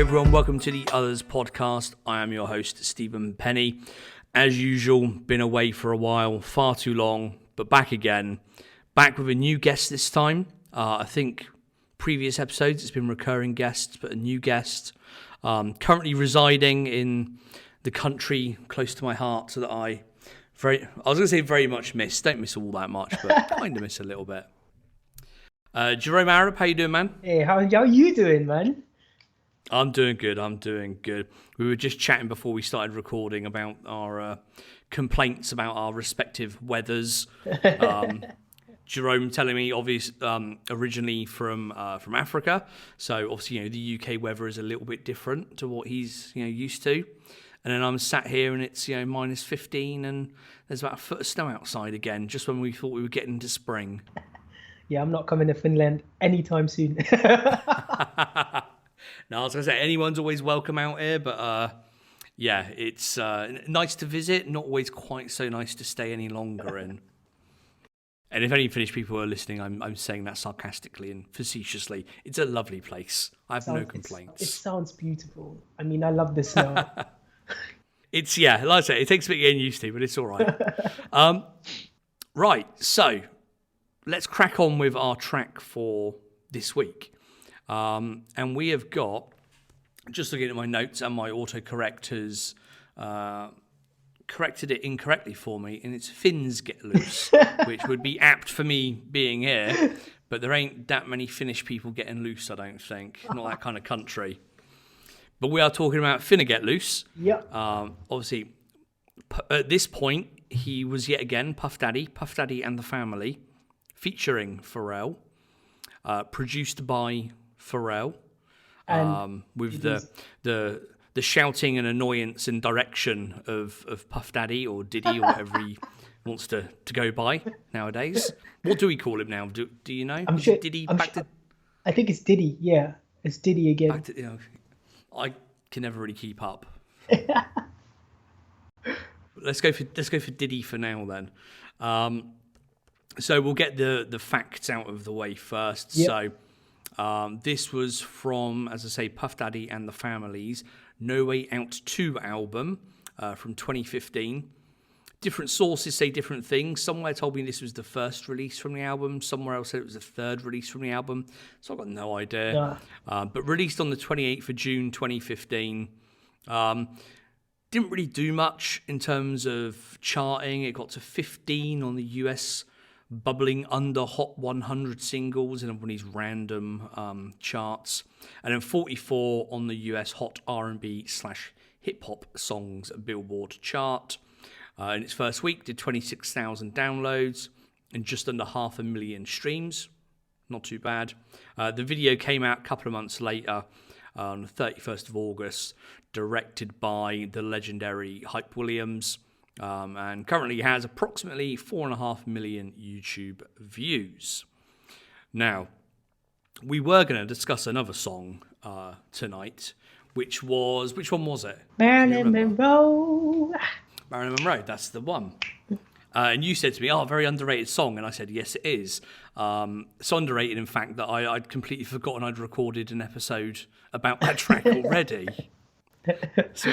everyone, welcome to the Otherz podcast. I am your host, Stephen Penny. As usual, been away for a while, far too long, but back again. Back with a new guest this time. I think previous episodes it's been recurring guests, but a new guest. Currently residing in the country close to my heart, so that I was going to say very much miss. Don't miss all that much, but kind of miss a little bit. Jerome Arab, how you doing, man? Hey, how you doing, man? I'm doing good. We were just chatting before we started recording about our complaints about our respective weathers. Jerome telling me, originally from Africa, so obviously the UK weather is a little bit different to what he's used to. And then I'm sat here and it's minus 15 and there's about a foot of snow outside again, just when we thought we were getting into spring. Yeah, I'm not coming to Finland anytime soon. No, I was going to say, anyone's always welcome out here, but yeah, it's nice to visit, not always quite so nice to stay any longer in. And if any Finnish people are listening, I'm saying that sarcastically and facetiously. It's a lovely place. I have no complaints. It sounds beautiful. I mean, I love the snow. Like I say, it takes a bit getting used to, but it's all right. Right, so let's crack on with our track for this week. And we have got, just looking at my notes, and my autocorrect has corrected it incorrectly for me, and it's Finns Get Loose, which would be apt for me being here, but there ain't that many Finnish people getting loose, I don't think. Not that kind of country. But we are talking about Finna Get Loose. Yep. Obviously, at this point, he was yet again Puff Daddy and the Family, featuring Pharrell, produced by Pharrell, with the shouting and annoyance and direction of Puff Daddy or Diddy or whatever he wants to go by nowadays. What do we call him now? Do you know? I'm sure. Diddy I think it's Diddy. Yeah, it's Diddy again. I can never really keep up. Let's go for Diddy for now then. So we'll get the facts out of the way first. Yep. So this was from, as I say, Puff Daddy and the Family's No Way Out 2 album from 2015. Different sources say different things. Somewhere told me this was the first release from the album. Somewhere else said it was the third release from the album. So I've got no idea. Yeah. But released on the 28th of June 2015. Didn't really do much in terms of charting. It got to 15 on the US bubbling under Hot 100 singles in one of these random charts. And then 44 on the US Hot R&B/Hip Hop Songs Billboard chart. In its first week, did 26,000 downloads and just under 500,000 streams. Not too bad. The video came out a couple of months later, on the 31st of August, directed by the legendary Hype Williams, and currently has approximately 4.5 million YouTube views. Now, we were going to discuss another song tonight, which one was it? Marilyn Monroe. Marilyn Monroe, that's the one. And you said to me, very underrated song. And I said, yes, it is. So underrated, in fact, that I'd completely forgotten I'd recorded an episode about that track already. So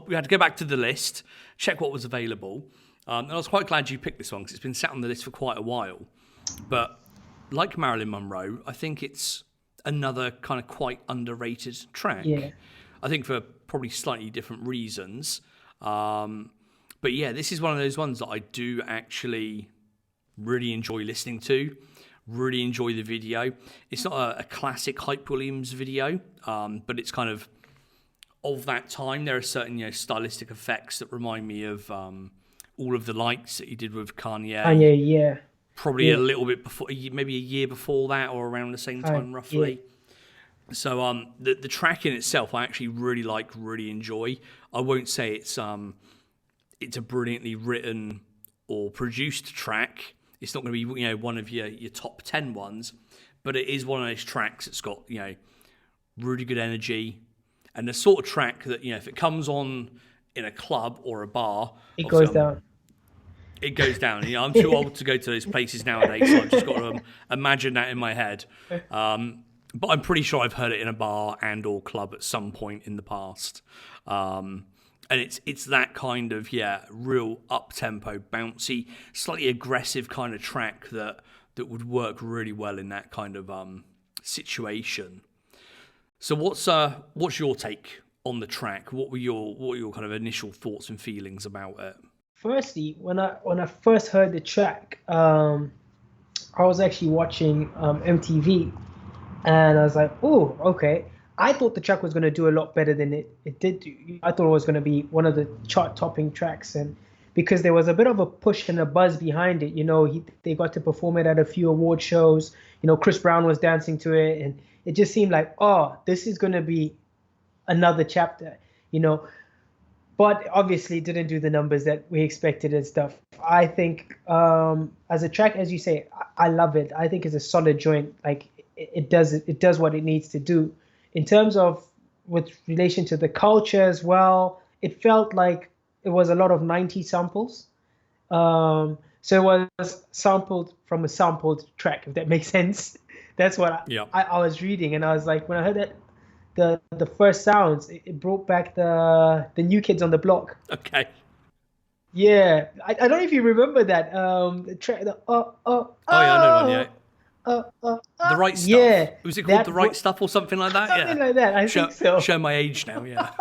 we had to go back to the list, check what was available. And I was quite glad you picked this one because it's been sat on the list for quite a while. But like Marilyn Monroe, I think it's another kind of quite underrated track. Yeah. I think for probably slightly different reasons. But yeah, this is one of those ones that I do actually really enjoy listening to, really enjoy the video. It's not a classic Hype Williams video, but it's kind of that time. There are certain stylistic effects that remind me of All of the Lights that he did with Kanye. Kanye, yeah. Probably a little bit before, maybe a year before that or around the same time roughly. Yeah. So the track in itself I actually really enjoy. I won't say it's a brilliantly written or produced track. It's not going to be one of your top 10 ones, but it is one of those tracks that's got really good energy, and the sort of track that if it comes on in a club or a bar, it goes down. It goes down. I'm too old to go to those places nowadays, so I've just got to imagine that in my head. but I'm pretty sure I've heard it in a bar and or club at some point in the past. And it's that kind of real up tempo, bouncy, slightly aggressive kind of track that would work really well in that kind of situation. So what's your take on the track? What were your kind of initial thoughts and feelings about it? Firstly, when I first heard the track, I was actually watching MTV, and I was like, oh, okay. I thought the track was going to do a lot better than it did do. I thought it was going to be one of the chart-topping tracks, and because there was a bit of a push and a buzz behind it, they got to perform it at a few award shows. Chris Brown was dancing to it, and it just seemed like, oh, this is going to be another chapter, but obviously it didn't do the numbers that we expected and stuff. I think as a track, as you say, I love it. I think it's a solid joint. Like it does what it needs to do. In terms of with relation to the culture as well, it felt like it was a lot of 90s samples. So it was sampled from a sampled track, if that makes sense. That's what I was reading, and I was like, when I heard that the first sounds, it brought back the New Kids on the Block. Okay. Yeah, I don't know if you remember that the track. Oh yeah, I know one. Yeah. The Right Stuff. Yeah, Was it called The Right Stuff or something like that? Something like that. I think so. Show my age now. Yeah.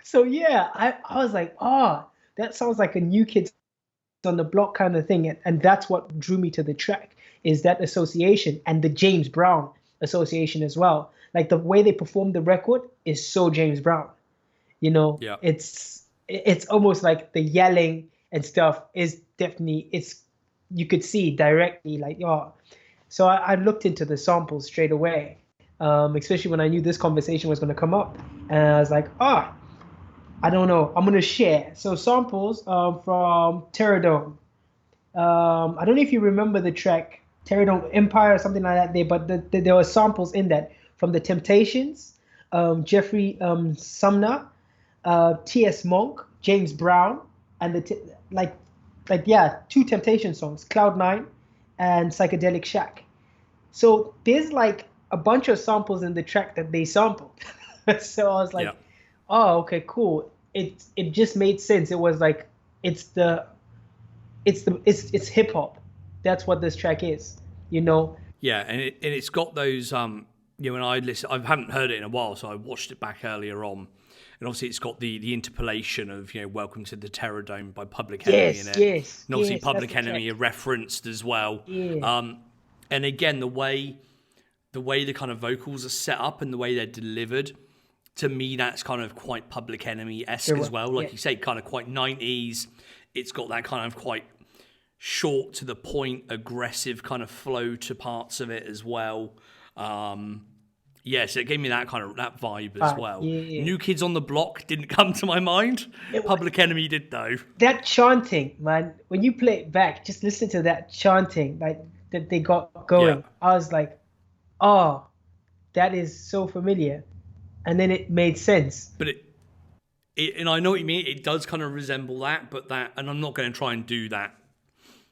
So yeah, I was like, that sounds like a New Kids on the Block kind of thing, and that's what drew me to the track, is that association and the James Brown association as well. Like the way they performed the record is so James Brown. Yeah. It's almost like the yelling and stuff is definitely, you could see directly like, So I looked into the samples straight away, especially when I knew this conversation was going to come up, and I was like, I don't know, I'm going to share. So samples from Terradome. I don't know if you remember the track Terradome Empire or something like that but there were samples in that from The Temptations, Jeffrey Sumner, T.S. Monk, James Brown, and two Temptation songs, Cloud9 and Psychedelic Shack. So there's like a bunch of samples in the track that they sampled. So I was like, oh, okay, cool. It just made sense. It was like it's hip hop. That's what this track is, Yeah, and it's got those when I listen, I haven't heard it in a while, so I watched it back earlier on. And obviously it's got the interpolation of, Welcome to the Terradome by Public Enemy in it. Yes, and obviously Public Enemy are referenced as well. Yeah. And again, the way the kind of vocals are set up and the way they're delivered, to me, that's kind of quite Public Enemy-esque as well. Like you say, kind of quite 90s. It's got that kind of quite short to the point, aggressive kind of flow to parts of it as well. So it gave me that kind of that vibe as well. Yeah. New Kids on the Block didn't come to my mind. Public Enemy did though. That chanting, man, when you play it back, just listen to that chanting like that they got going. Yeah. I was like, oh, that is so familiar. And then it made sense. But and I know what you mean, it does kind of resemble that, and I'm not going to try and do that,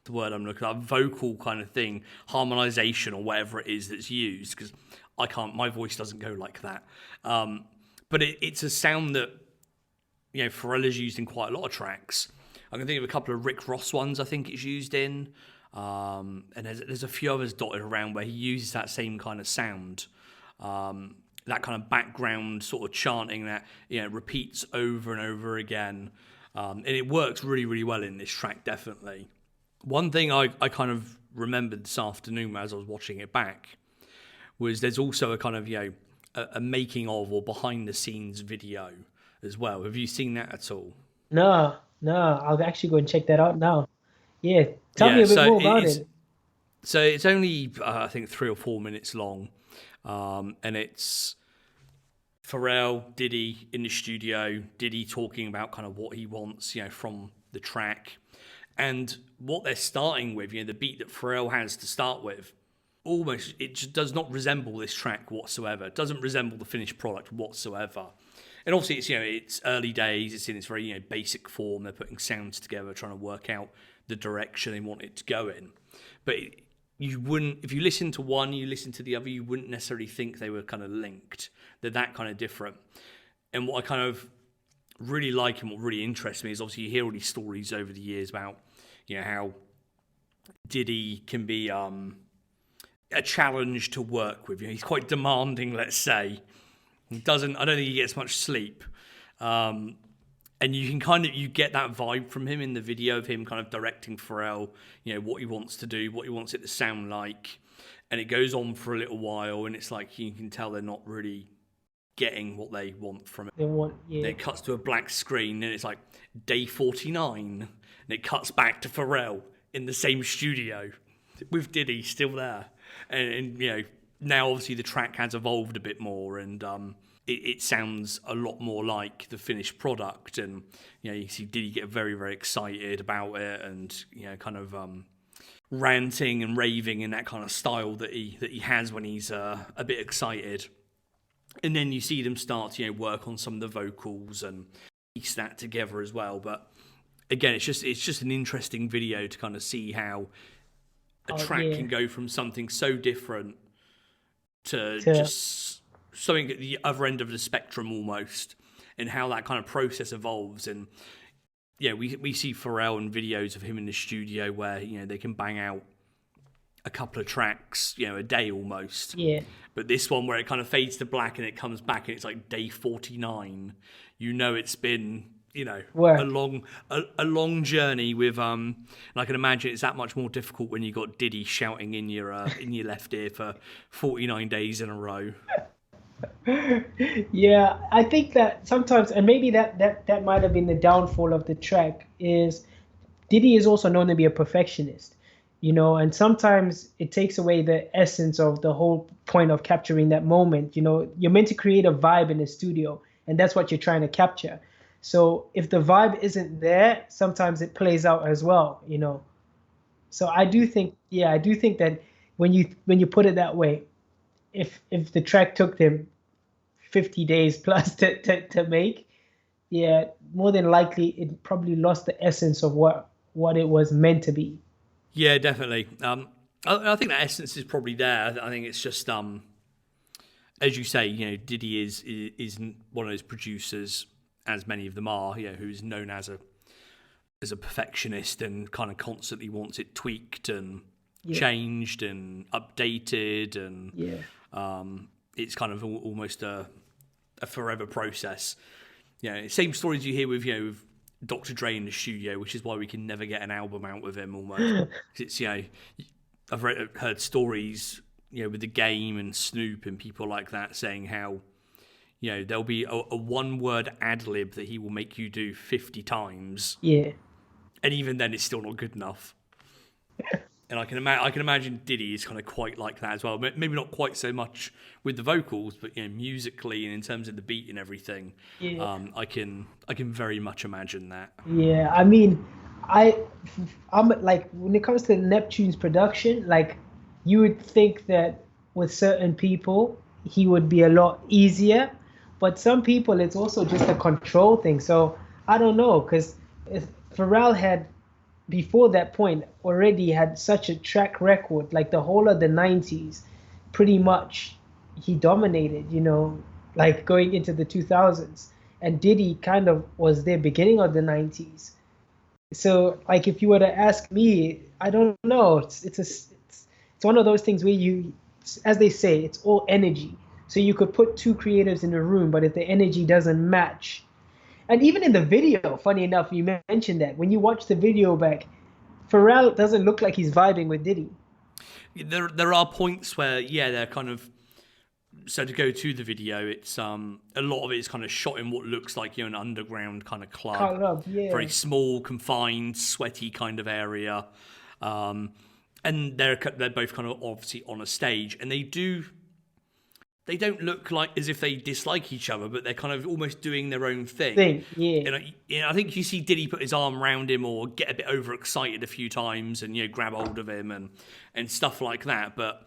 the word I'm looking at, vocal kind of thing, harmonization or whatever it is that's used, because I can't, my voice doesn't go like that. But it's a sound that, Pharrell is used in quite a lot of tracks. I can think of a couple of Rick Ross ones I think it's used in. And there's a few others dotted around where he uses that same kind of sound. That kind of background sort of chanting that, repeats over and over again. And it works really, really well in this track, definitely. One thing I kind of remembered this afternoon as I was watching it back was there's also a kind of, a making of or behind the scenes video as well. Have you seen that at all? No, I'll actually go and check that out now. Yeah, tell me a bit more about it. So it's only, I think, 3 or 4 minutes long. And it's Pharrell, Diddy in the studio, Diddy talking about kind of what he wants, from the track. And what they're starting with, the beat that Pharrell has to start with, almost, it just does not resemble this track whatsoever. It doesn't resemble the finished product whatsoever. And obviously, it's, it's early days. It's in its very, basic form. They're putting sounds together, trying to work out the direction they want it to go in. But you wouldn't, if you listen to one, you listen to the other, you wouldn't necessarily think they were kind of linked. They're that kind of different. And what I kind of really like and what really interests me is obviously you hear all these stories over the years about, how Diddy can be a challenge to work with. He's quite demanding, let's say. I don't think he gets much sleep. And you get that vibe from him in the video of him kind of directing Pharrell, what he wants to do, what he wants it to sound like. And it goes on for a little while, and it's like you can tell they're not really getting what they want from it. Yeah. It cuts to a black screen, and it's like day 49, and it cuts back to Pharrell in the same studio with Diddy still there. And now obviously the track has evolved a bit more, and it sounds a lot more like the finished product. And you see Diddy get very, very excited about it, and kind of ranting and raving in that kind of style that he has when he's a bit excited. And then you see them start to work on some of the vocals and piece that together as well. But again, it's just an interesting video to kind of see how a track can go from something so different to just something at the other end of the spectrum almost, and how that kind of process evolves. And we see Pharrell in videos of him in the studio where they can bang out a couple of tracks a day almost. But this one where it kind of fades to black and it comes back and it's like day 49, it's been a long journey with and I can imagine it's that much more difficult when you got Diddy shouting in your left ear for 49 days in a row. Yeah, I think that sometimes, and maybe that might have been the downfall of the track, is Diddy is also known to be a perfectionist, and sometimes it takes away the essence of the whole point of capturing that moment. You're meant to create a vibe in the studio, and that's what you're trying to capture. So if the vibe isn't there, sometimes it plays out as well, So I do think that when you put it that way, if the track took them 50 days plus to make, more than likely it probably lost the essence of what it was meant to be. Yeah, definitely. I think that essence is probably there. I think it's just as you say, Diddy is one of those producers, as many of them are, who's known as a perfectionist and kind of constantly wants it tweaked and changed and updated, and it's kind of almost a forever process. Same stories you hear with Dr. Dre in the studio, which is why we can never get an album out with him almost. It's I've heard stories with The Game and Snoop and people like that saying how there'll be a one-word ad-lib that he will make you do 50 times. Yeah. And even then, it's still not good enough. And I can imagine Diddy is kind of quite like that as well. Maybe not quite so much with the vocals, but musically and in terms of the beat and everything, I can very much imagine that. Yeah, I mean, I'm like, when it comes to Neptune's production, like, you would think that with certain people he would be a lot easier, but some people it's also just a control thing. So I don't know, because Pharrell had, before that point, already had such a track record, like the whole of the 90s, pretty much he dominated, like going into the 2000s. And Diddy kind of was there beginning of the 90s. So like, if you were to ask me, I don't know. It's one of those things where you, as they say, it's all energy. So you could put two creatives in a room, but if the energy doesn't match. And even in the video, funny enough, you mentioned that when you watch the video back, Pharrell doesn't look like he's vibing with Diddy. There are points where they're kind of, so to go to the video, it's a lot of it is kind of shot in what looks like an underground kind of club, very small, confined, sweaty kind of area, and they're both kind of obviously on a stage, and they don't look like as if they dislike each other, but they're kind of almost doing their own thing. And I think you see Diddy put his arm around him or get a bit overexcited a few times and grab hold of him and stuff like that, but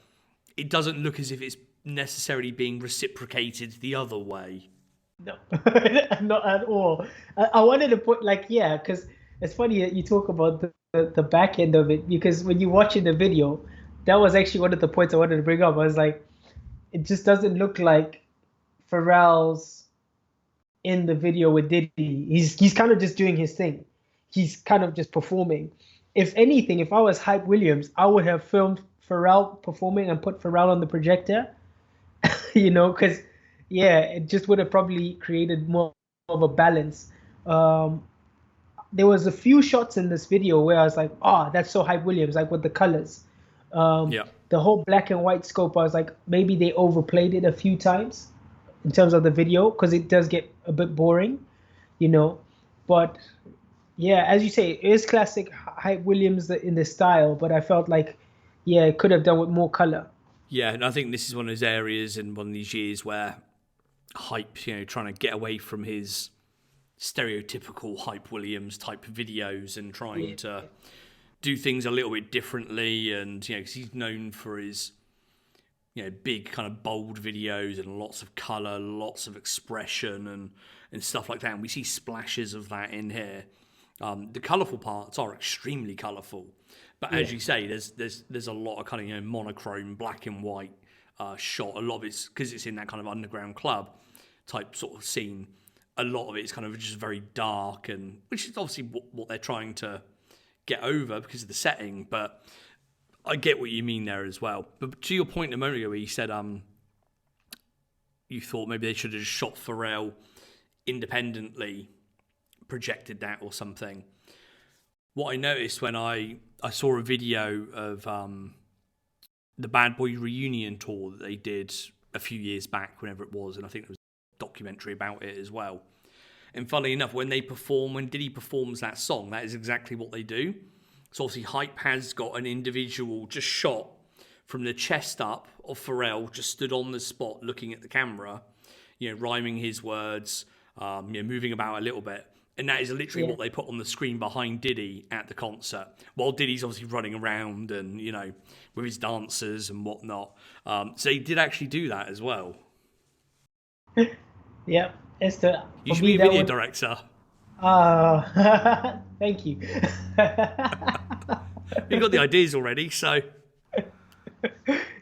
it doesn't look as if it's necessarily being reciprocated the other way. No, not at all. I wanted to put because it's funny that you talk about the back end of it, because when you watch in the video, that was actually one of the points I wanted to bring up. I was like, it just doesn't look like Pharrell's in the video with Diddy. He's kind of just doing his thing. He's kind of just performing. If anything, if I was Hype Williams, I would have filmed Pharrell performing and put Pharrell on the projector, because yeah, it just would have probably created more of a balance. Um, there was a few shots in this video where I was like, oh, that's so Hype Williams, like with the colors. Yeah. The whole black and white scope, I was like, maybe they overplayed it a few times in terms of the video because it does get a bit boring, you know. But yeah, as you say, it is classic Hype Williams in the style, but I felt like, yeah, it could have done with more color. Yeah, and I think this is one of those areas in one of these years where Hype, trying to get away from his stereotypical Hype Williams type videos and trying Yeah, to do things a little bit differently. And, 'cause he's known for his, big kind of bold videos and lots of color, lots of expression and stuff like that. And we see splashes of that in here. The colourful parts are extremely colourful, but as yeah, you say, there's a lot of kind of monochrome, black and white shot. A lot of it's because it's in that kind of underground club type sort of scene. A lot of it is kind of just very dark, and which is obviously what they're trying to get over because of the setting. But I get what you mean there as well. But to your point a moment ago, where you said you thought maybe they should have just shot Pharrell independently, projected that or something. What I noticed when I saw a video of the Bad Boy reunion tour that they did a few years back, whenever it was, and I think there was a documentary about it as well. And funnily enough, when Diddy performs that song, that is exactly what they do. So obviously Hype has got an individual just shot from the chest up of Pharrell, just stood on the spot looking at the camera, rhyming his words, moving about a little bit. And that is literally yeah. what they put on the screen behind Diddy at the concert. While Diddy's obviously running around and, with his dancers and whatnot. So he did actually do that as well. Yeah. It's the You for should me be a that video one. director. Thank you. You got the ideas already, so...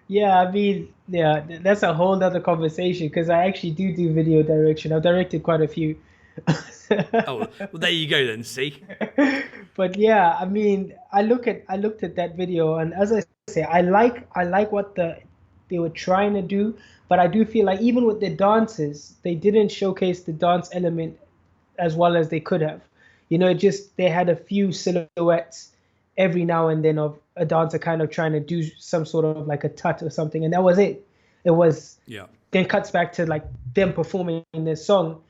Yeah, I mean, yeah, that's a whole nother conversation because I actually do video direction. I've directed quite a few. Oh, well, there you go then, see? But yeah, I mean, I looked at that video, and as I say, I like what they were trying to do, but I do feel like even with the dances, they didn't showcase the dance element as well as they could have. It just they had a few silhouettes every now and then of a dancer kind of trying to do some sort of like a tut or something, and that was it. It was Yeah. then cuts back to like them performing this song,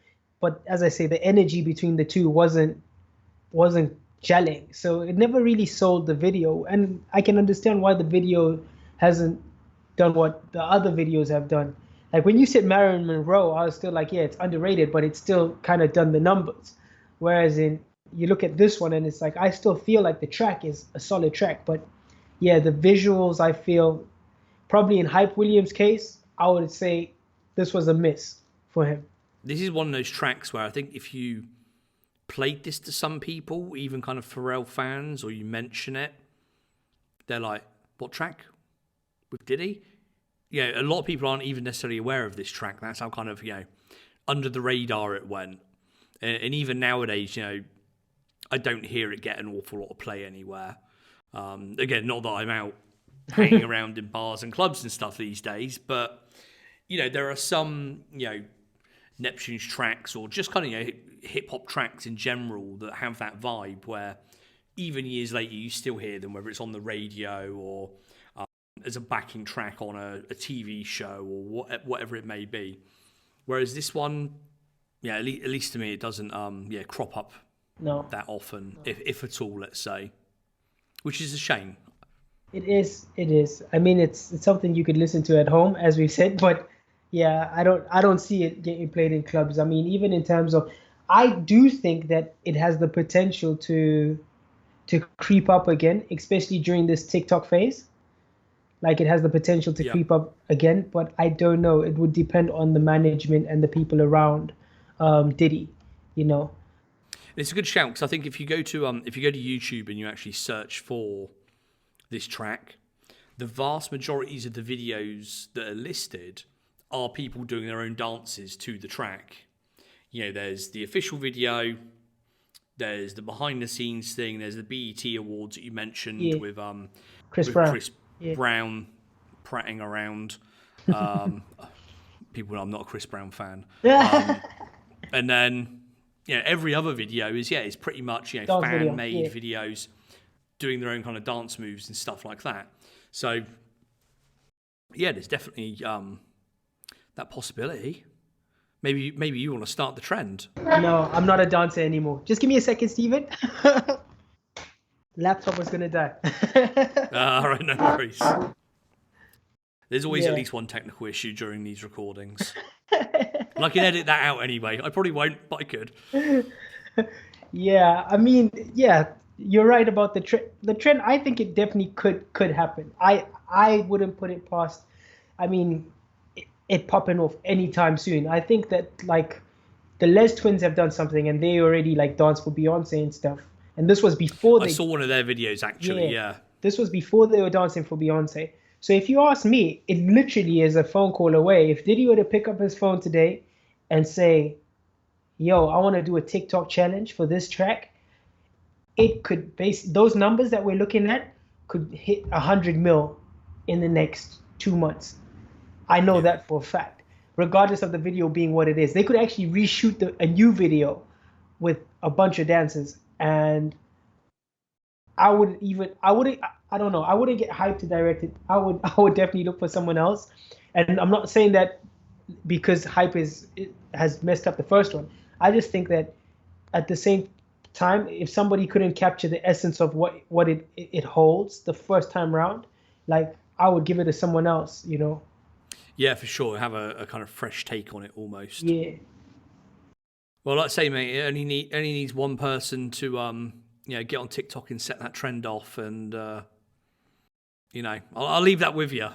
but as I say, the energy between the two wasn't gelling, so it never really sold the video, and I can understand why the video hasn't done what the other videos have done. Like when you said Marilyn Monroe, I was still like, yeah, it's underrated, but it's still kind of done the numbers. Whereas in you look at this one and it's like I still feel like the track is a solid track, but yeah, the visuals I feel probably in Hype Williams' case, I would say this was a miss for him. This is one of those tracks where I think if you played this to some people, even kind of Pharrell fans, or you mention it, they're like, what track? With Diddy? Yeah, a lot of people aren't even necessarily aware of this track. That's how kind of, under the radar it went. And even nowadays, I don't hear it get an awful lot of play anywhere. Again, not that I'm out hanging around in bars and clubs and stuff these days, but, there are some, Neptune's tracks or just kind of, hip-hop tracks in general that have that vibe where even years later you still hear them, whether it's on the radio or as a backing track on a TV show or whatever it may be. Whereas this one, at least to me, it doesn't crop up No, that often, if at all, let's say, which is a shame. it is. It is. I mean, it's something you could listen to at home, as we said, but yeah, I don't see it getting played in clubs. I mean, even in terms of, I do think that it has the potential to creep up again, especially during this TikTok phase. Like it has the potential to Yeah. creep up again, but I don't know. It would depend on the management and the people around Diddy, you know. It's a good shout because I think if you go to YouTube and you actually search for this track, the vast majorities of the videos that are listed are people doing their own dances to the track. You know, there's the official video, there's the behind the scenes thing, there's the BET Awards that you mentioned with Chris Brown. Chris Brown prattling around. People know I'm not a Chris Brown fan. And then, you know, every other video is pretty much, you know, fan-made videos doing their own kind of dance moves and stuff like that. So, yeah, there's definitely that possibility. Maybe you want to start the trend. No, I'm not a dancer anymore. Just give me a second, Steven. Laptop was going to die. All right, no worries. There's always at least one technical issue during these recordings. And I can edit that out anyway. I probably won't, but I could. Yeah, I mean, yeah, you're right about the trend. The trend, I think it definitely could happen. I wouldn't put it past, I mean, it popping off anytime soon. I think that, like, the Les Twins have done something, and they already, like, danced for Beyonce and stuff. And this was before I saw one of their videos, actually, yeah. This was before they were dancing for Beyonce. So if you ask me, it literally is a phone call away. If Diddy were to pick up his phone today and say, yo, I want to do a TikTok challenge for this track, it could those numbers that we're looking at could hit 100 mil in the next 2 months. I know that for a fact, regardless of the video being what it is. They could actually reshoot a new video with a bunch of dances, and I wouldn't get hyped to direct it. I would definitely look for someone else. And I'm not saying that because hype has messed up the first one. I just think that at the same time, if somebody couldn't capture the essence of what it holds the first time round, like, I would give it to someone else, you know. Yeah, for sure. Have a kind of fresh take on it almost. Yeah. Well, like I say, mate, it only needs one person to you know, get on TikTok and set that trend off, and you know, I'll leave that with you.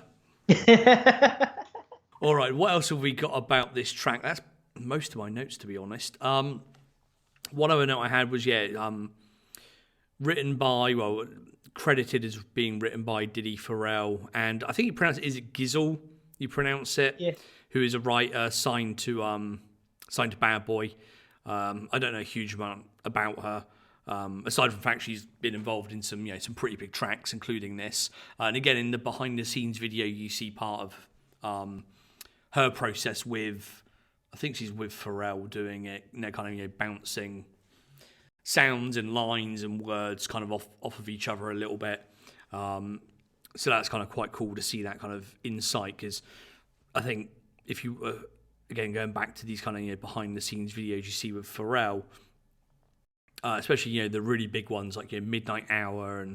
All right, what else have we got about this track? That's most of my notes, to be honest. One other note I had was written by, well, credited as being written by Diddy, Pharrell, and I think is it Gizzle? You pronounce it? Yeah. Who is a writer signed to Bad Boy. I don't know a huge amount about her. Aside from the fact she's been involved in some pretty big tracks, including this. And again, in the behind the scenes video, you see part of her process with, I think she's with Pharrell doing it, kind of bouncing sounds and lines and words kind of off of each other a little bit. So that's kind of quite cool to see that kind of insight, because I think if you again going back to these kind of behind the scenes videos you see with Pharrell. Especially, the really big ones like Midnight Hour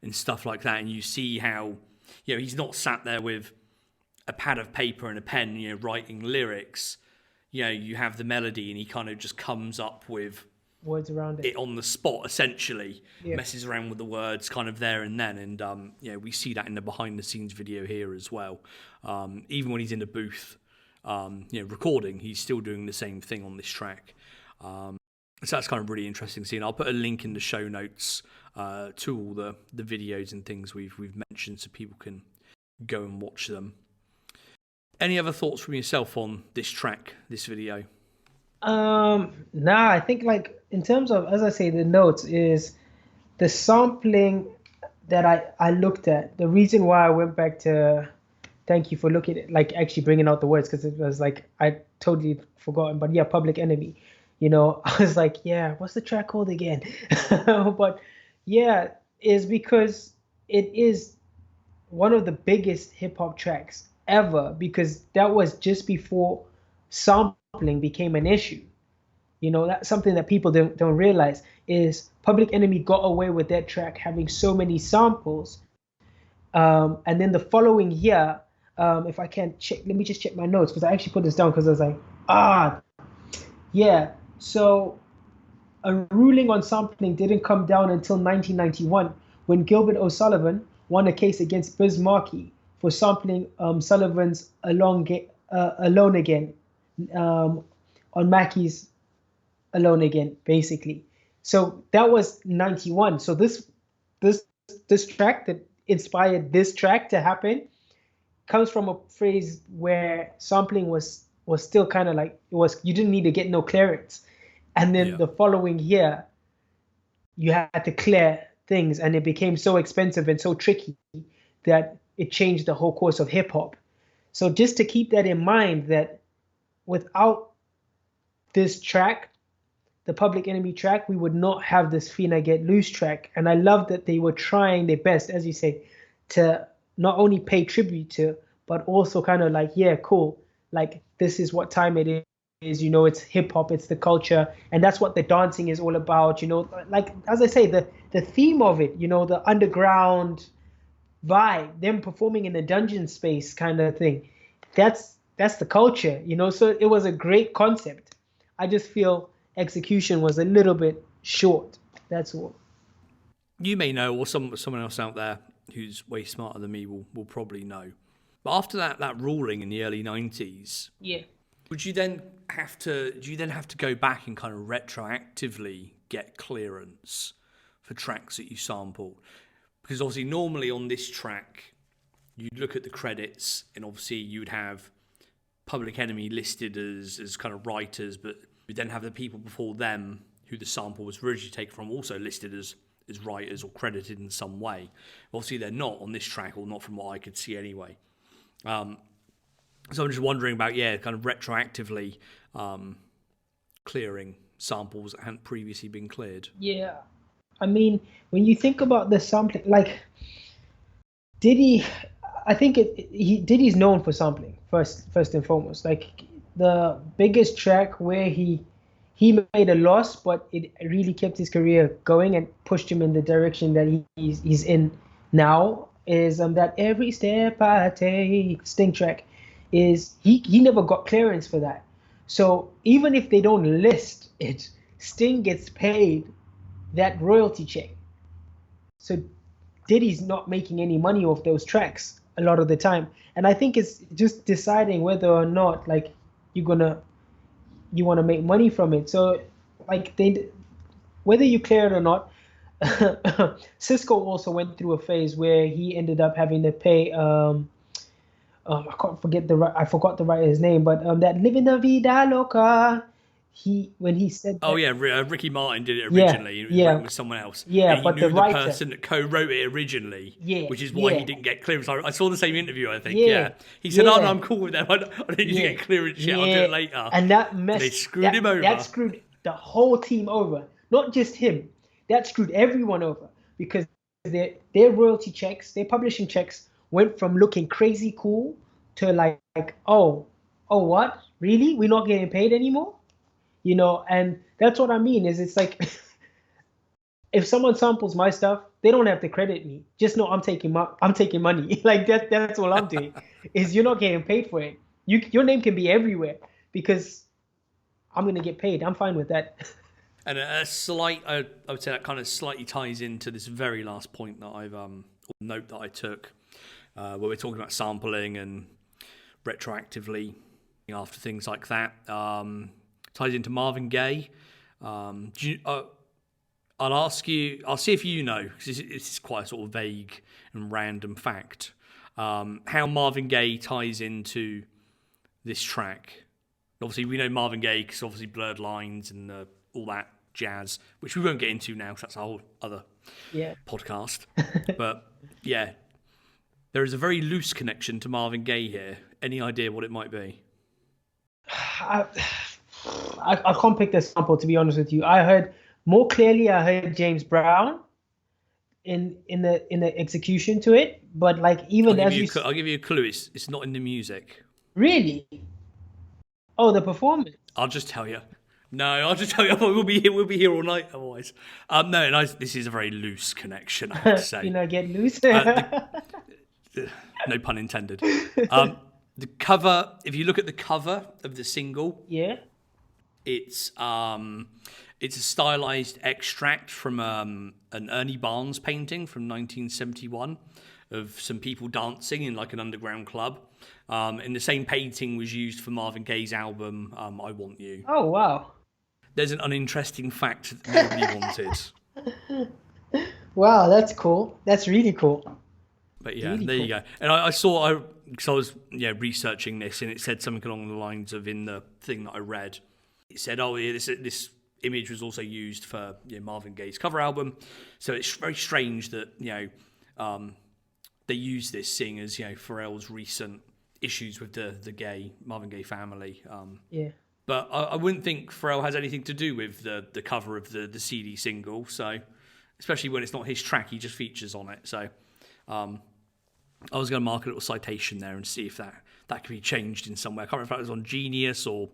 and stuff like that. And you see how, he's not sat there with a pad of paper and a pen, writing lyrics. You have the melody and he kind of just comes up with words around it on the spot, essentially. Messes around with the words kind of there and then. And, we see that in the behind the scenes video here as well. Even when he's in the booth, recording, he's still doing the same thing on this track. So that's kind of really interesting to see, and I'll put a link in the show notes to all the videos and things we've mentioned, so people can go and watch them. Any other thoughts from yourself on this track, this video? Nah, I think, like, in terms of, as I say, the notes is the sampling that I looked at. The reason why I went back to, thank you for looking at, like, actually bringing out the words, because it was like I totally forgotten. But yeah, Public Enemy. I was like, yeah, what's the track called again? But yeah, is because it is one of the biggest hip hop tracks ever, because that was just before sampling became an issue. That's something that people don't realize, is Public Enemy got away with that track having so many samples. And then the following year, if I can check, let me just check my notes, because I actually put this down because I was like, yeah. So a ruling on sampling didn't come down until 1991, when Gilbert O'Sullivan won a case against Biz Markie for sampling Sullivan's Alone Again on Mackie's Alone Again, basically. So that was 91. So this track that inspired this track to happen comes from a phrase where sampling was still kind of like it was, you didn't need to get no clearance, and then Yeah. the following year you had to clear things, and it became so expensive and so tricky that it changed the whole course of hip hop. So just to keep that in mind, that without this track, the Public Enemy track, we would not have this Finna Get Loose track. And I love that they were trying their best, as you say, to not only pay tribute to, but also kind of like, yeah, cool. Like, this is what time it is, you know, it's hip hop, it's the culture. And that's what the dancing is all about, you know. Like, as I say, the theme of it, you know, the underground vibe, them performing in a dungeon space kind of thing. That's the culture, you know. So it was a great concept. I just feel execution was a little bit short. That's all. You may know, or someone else out there who's way smarter than me will probably know. But after that ruling in the early 90s, Yeah. do you then have to go back and kind of retroactively get clearance for tracks that you sampled? Because obviously normally on this track, you'd look at the credits and obviously you'd have Public Enemy listed as kind of writers, but you then have the people before them who the sample was originally taken from also listed as writers or credited in some way. Obviously they're not on this track, or not from what I could see anyway. So I'm just wondering about, kind of retroactively clearing samples that hadn't previously been cleared. Yeah. I mean, when you think about the sampling, like Diddy, I think Diddy's known for sampling first and foremost. Like the biggest track where he made a loss, but it really kept his career going and pushed him in the direction that he's in now is that Every Step I Take Sting track. Is he never got clearance for that. So even if they don't list it, Sting gets paid that royalty check. So Diddy's not making any money off those tracks a lot of the time. And I think it's just deciding whether or not like you want to make money from it. So like whether you clear it or not, Cisco also went through a phase where he ended up having to pay I forgot the writer's name, but that Living La Vida Loca. When he said Oh that, yeah, Ricky Martin did it originally. It was written with someone else. Yeah, and he but knew the writer, person that co-wrote it originally, Yeah, which is why yeah. he didn't get clearance. I saw the same interview, I think. Yeah, Yeah, he said, yeah. "Oh no, I'm cool with them. I don't need to get clearance yet. I'll do it later." And that messed. They screwed him over. That screwed the whole team over. Not just him. That screwed everyone over because their royalty checks, their publishing checks went from looking crazy cool to like oh what? Really? We're not getting paid anymore? You know, and that's what I mean is it's like if someone samples my stuff, they don't have to credit me. Just know I'm taking money. Like that's all I'm doing. Is you're not getting paid for it. Your name can be everywhere because I'm gonna get paid. I'm fine with that. And a slight, I would say that kind of slightly ties into this very last point that I've note that I took, where we're talking about sampling and retroactively after things like that. Ties into Marvin Gaye. I'll ask you. I'll see if you know, because this is quite a sort of vague and random fact. How Marvin Gaye ties into this track. Obviously, we know Marvin Gaye because obviously Blurred Lines and all that jazz, which we won't get into now because that's a whole other podcast. But yeah, there is a very loose connection to Marvin Gaye here. Any idea what it might be? I can't pick the sample, to be honest with you. I heard James Brown in the execution to it, but like even I'll give you a clue. It's not in the music. Really? Oh, the performance. I'll just tell you. No, I'll just tell you. We'll be here all night otherwise. No, this is a very loose connection, I have to say. Get loose. No pun intended. The cover. If you look at the cover of the single, it's a stylized extract from an Ernie Barnes painting from 1971 of some people dancing in like an underground club. And the same painting was used for Marvin Gaye's album I Want You. Oh, wow. There's an uninteresting fact that nobody wanted. Wow, that's cool. That's really cool. But yeah, Really there cool. you go. And I saw, because I was researching this, and it said something along the lines of, in the thing that I read, it said, oh, yeah, this image was also used for Marvin Gaye's cover album. So it's very strange that they use this, seeing as Pharrell's recent issues with the Marvin Gaye family. Yeah. But I wouldn't think Pharrell has anything to do with the cover of the CD single. So especially when it's not his track, he just features on it. So I was going to mark a little citation there and see if that could be changed in some way. I can't remember if that was on Genius or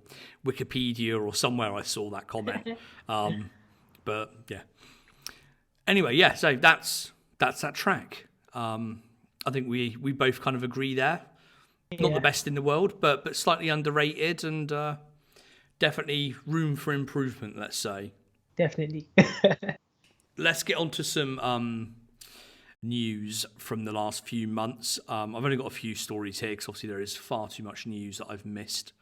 Wikipedia or somewhere I saw that comment. But yeah. Anyway, yeah. So that's that track. I think we both kind of agree there. Not the best in the world, but slightly underrated and definitely room for improvement. Let's say. Definitely. Let's get on to some news from the last few months. I've only got a few stories here because obviously there is far too much news that I've missed.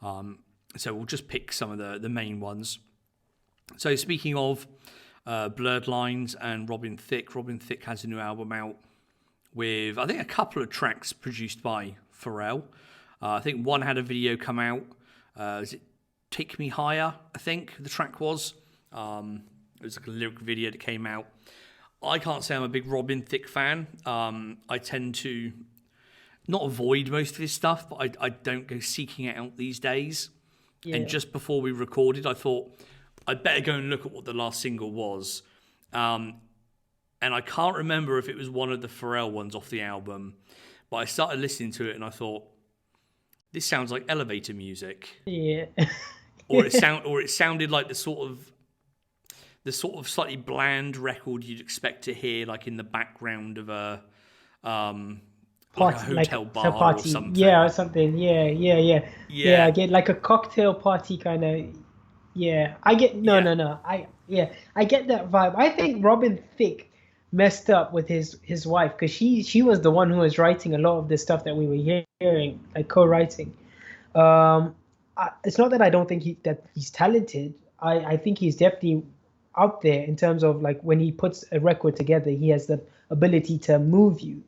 So we'll just pick some of the main ones. So speaking of Blurred Lines and Robin Thicke has a new album out with, I think, a couple of tracks produced by Pharrell. I think one had a video come out. Is it Take Me Higher, I think the track was. It was like a lyric video that came out. I can't say I'm a big Robin Thicke fan. I tend to not avoid most of his stuff, but I don't go seeking it out these days. Yeah. And just before we recorded, I thought I'd better go and look at what the last single was. And I can't remember if it was one of the Pharrell ones off the album, but I started listening to it and I thought, this sounds like elevator music. Yeah. or it sounded like the sort of slightly bland record you'd expect to hear, like in the background of a hotel bar party. or something. Yeah, or something. Yeah. I get like a cocktail party kind of. Yeah, I get no. I get that vibe. I think Robin Thicke messed up with his wife because she was the one who was writing a lot of the stuff that we were hearing, like co-writing. It's not that I don't think he's talented. I think he's definitely out there in terms of like when he puts a record together, he has the ability to move you.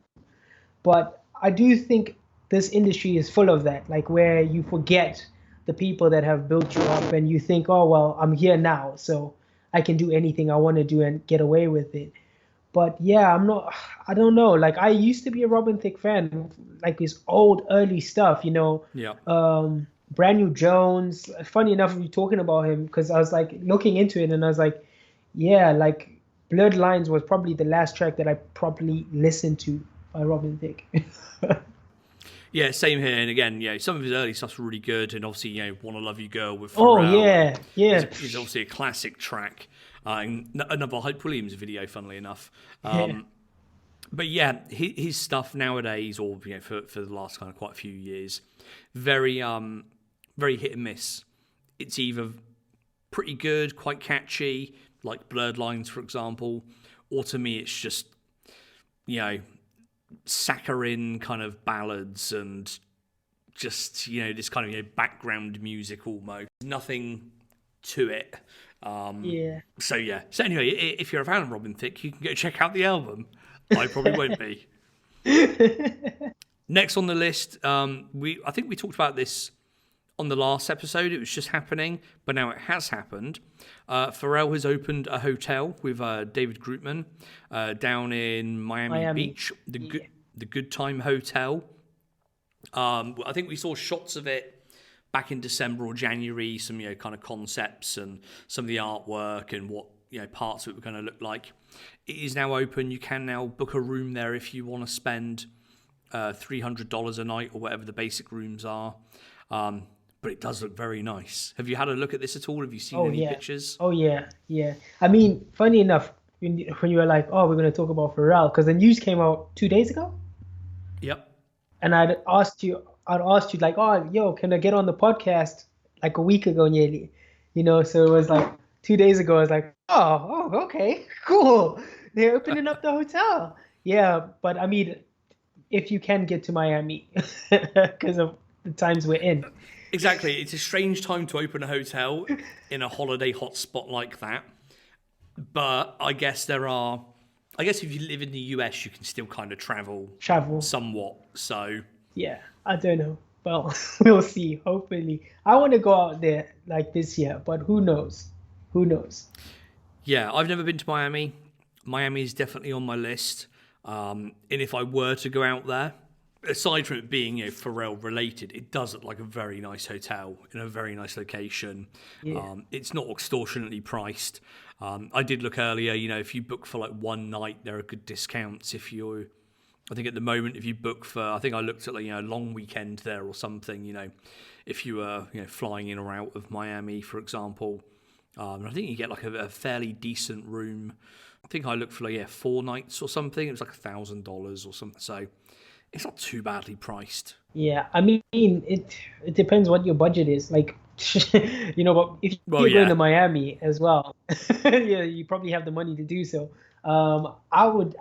But I do think this industry is full of that, like where you forget the people that have built you up and you think, oh, well, I'm here now, so I can do anything I want to do and get away with it. But yeah, I don't know. Like I used to be a Robin Thicke fan, like his old early stuff, Yeah. Brand New Jones. Funny enough, we talking about him because I was like looking into it and I was like, yeah, like Blurred Lines was probably the last track that I properly listened to by Robin Thicke. Yeah, same here. And again, some of his early stuff's really good. And obviously, Wanna Love You Girl with Pharrell. Oh, yeah. Is obviously a classic track. And another Hype Williams video, funnily enough. But yeah, his stuff nowadays, or for the last kind of quite a few years, very hit and miss. It's either pretty good, quite catchy, like Blurred Lines, for example, or to me, it's just saccharine kind of ballads and just this kind of background music almost. Nothing to it. So anyway, if you're a fan of Robin Thicke, you can go check out the album. I probably won't be. Next on the list, I think we talked about this on the last episode. It was just happening, but now it has happened. Pharrell has opened a hotel with David Grootman down in Miami Beach, the Good Time Hotel. I think we saw shots of it back in December or January, some kind of concepts and some of the artwork and what parts of it were going to look like. It is now open. You can now book a room there if you want to spend $300 a night or whatever the basic rooms are. But it does look very nice. Have you had a look at this at all? Have you seen any pictures? Oh, yeah. I mean, funny enough, when you were like, oh, we're going to talk about Pharrell, because the news came out 2 days ago. Yep. And I'd asked you like, oh, yo, can I get on the podcast like a week ago nearly? So it was like 2 days ago. I was like, oh, okay, cool. They're opening up the hotel. Yeah, but I mean, if you can get to Miami because of the times we're in. Exactly. It's a strange time to open a hotel in a holiday hotspot like that. But I guess there are I guess if you live in the US, you can still kind of travel Travel. somewhat. So Yeah, I don't know. Well, we'll see. Hopefully, I want to go out there like this year, but who knows? Who knows? yeah, I've never been to Miami. Miami is definitely on my list. And if I were to go out there, aside from it being Pharrell related, it does look like a very nice hotel in a very nice location. Yeah. It's not extortionately priced. I did look earlier. If you book for like one night, there are good discounts. I think at the moment, if you book for, I think I looked at like a long weekend there or something. If you were flying in or out of Miami, for example, I think you get like a fairly decent room. I think I looked for like 4 nights or something. It was like $1,000 or something. So it's not too badly priced. Yeah, I mean, it depends what your budget is. Like, but if Well, you're going yeah, to Miami as well, yeah, you probably have the money to do so. I would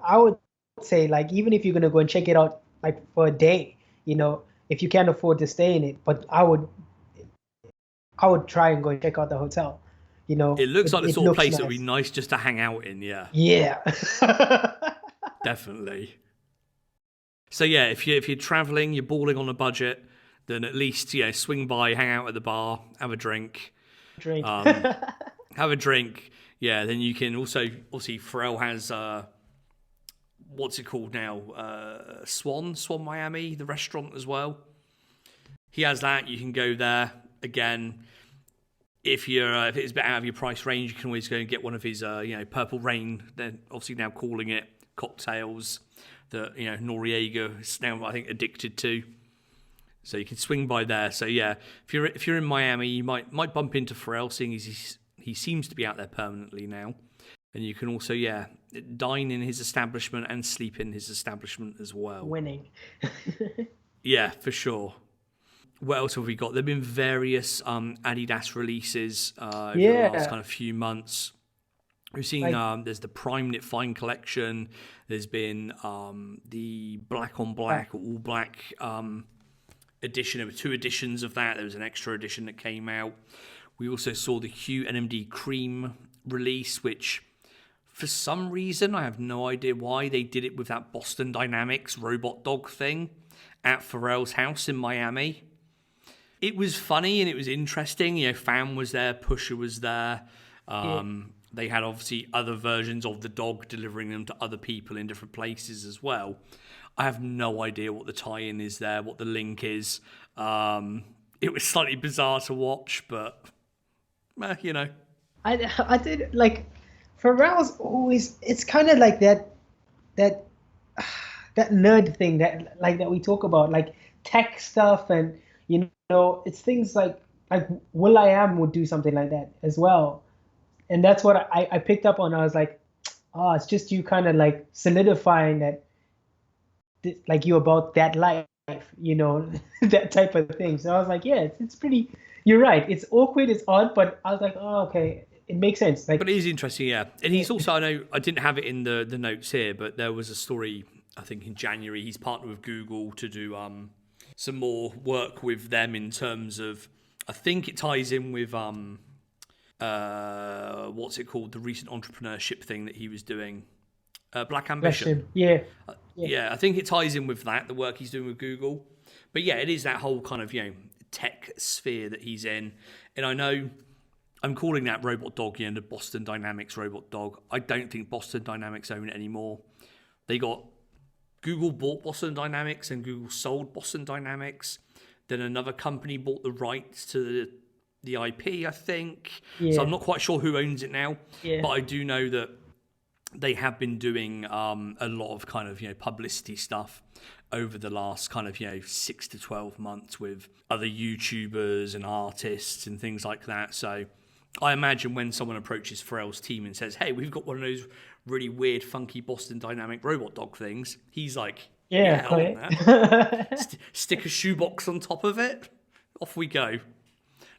say like even if you're gonna go and check it out like for a day, if you can't afford to stay in it, but I would try and go and check out the hotel. it looks like the It sort of looks place that would be nice. nice just to hang out in. Yeah, Yeah. definitely. So yeah, if you're traveling, you're balling on a budget, then at least swing by, hang out at the bar, have a drink, Drink. um, have a drink. Yeah, then you can also obviously Pharrell has what's it called now? Swan Miami, the restaurant as well. He has that. You can go there again. If it's a bit out of your price range, you can always go and get one of his Purple Rain. Then obviously now calling it cocktails that Noriega is now I think addicted to. So you can swing by there. So yeah, if you're in Miami, you might bump into Pharrell, seeing as he seems to be out there permanently now. And you can also dine in his establishment and sleep in his establishment as well. Winning. Yeah, for sure. What else have we got? There have been various Adidas releases over the last Yeah. kind of few months. We've seen Like there's the Prime Knit Fine collection. There's been the Black on Black or All Black edition. There were 2 editions of that. There was an extra edition that came out. We also saw the Hue NMD Cream release, which for some reason, I have no idea why, they did it with that Boston Dynamics robot dog thing at Pharrell's house in Miami. It was funny and it was interesting. Fam was there, Pusha was there. yeah. They had obviously other versions of the dog delivering them to other people in different places as well. I have no idea what the tie-in is there, what the link is. It was slightly bizarre to watch, but I did like Pharrell's always it's kind of like that that nerd thing that we talk about like tech stuff and it's things like Will.I.am would do something like that as well, and that's what I picked up on. I was like, oh, it's just you kind of like solidifying that like you about that life, that type of thing. So I was like, yeah, it's pretty. You're right. It's awkward. It's odd, but I was like, oh, okay, it makes sense. but Like, it is interesting, yeah. And he's also, I know, I didn't have it in the notes here, but there was a story, I think in January, he's partnered with Google to do some more work with them in terms of, I think it ties in with what's it called, the recent entrepreneurship thing that he was doing, Black Ambition. question. Yeah. Yeah. Yeah, I think it ties in with that, the work he's doing with Google. But yeah, it is that whole kind of, tech sphere that he's in. And I know I'm calling that robot dog, the Boston Dynamics robot dog. I don't think Boston Dynamics own it anymore. Google bought Boston Dynamics and Google sold Boston Dynamics. Then another company bought the rights to the IP, I think. So Yeah. I'm not quite sure who owns it now. Yeah. But I do know that they have been doing a lot of kind of publicity stuff over the last kind of 6 to 12 months with other YouTubers and artists and things like that. So I imagine when someone approaches Pharrell's team and says, "Hey, we've got one of those really weird, funky Boston Dynamic robot dog things," he's like, Yeah. "I'll own that. Stick a shoebox on top of it. Off we go."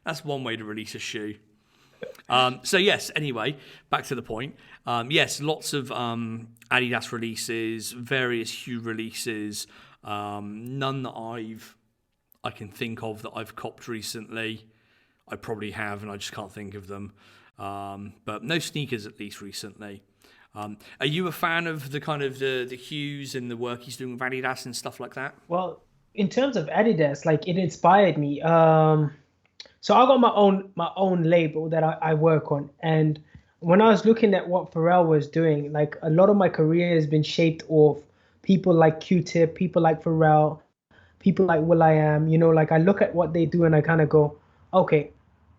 That's one way to release a shoe. So yes, anyway, back to the point. Yes, lots of Adidas releases, various Hue releases, none that I can think of that I've copped recently. I probably have, and I just can't think of them. But no sneakers, at least recently. Are you a fan of the kind of the hues and the work he's doing with Adidas and stuff like that? Well, in terms of Adidas, like it inspired me. So I got my own label that I work on, and when I was looking at what Pharrell was doing, like a lot of my career has been shaped off people like Q-Tip, people like Pharrell, people like will.i.am. Like I look at what they do and I kind of go, okay,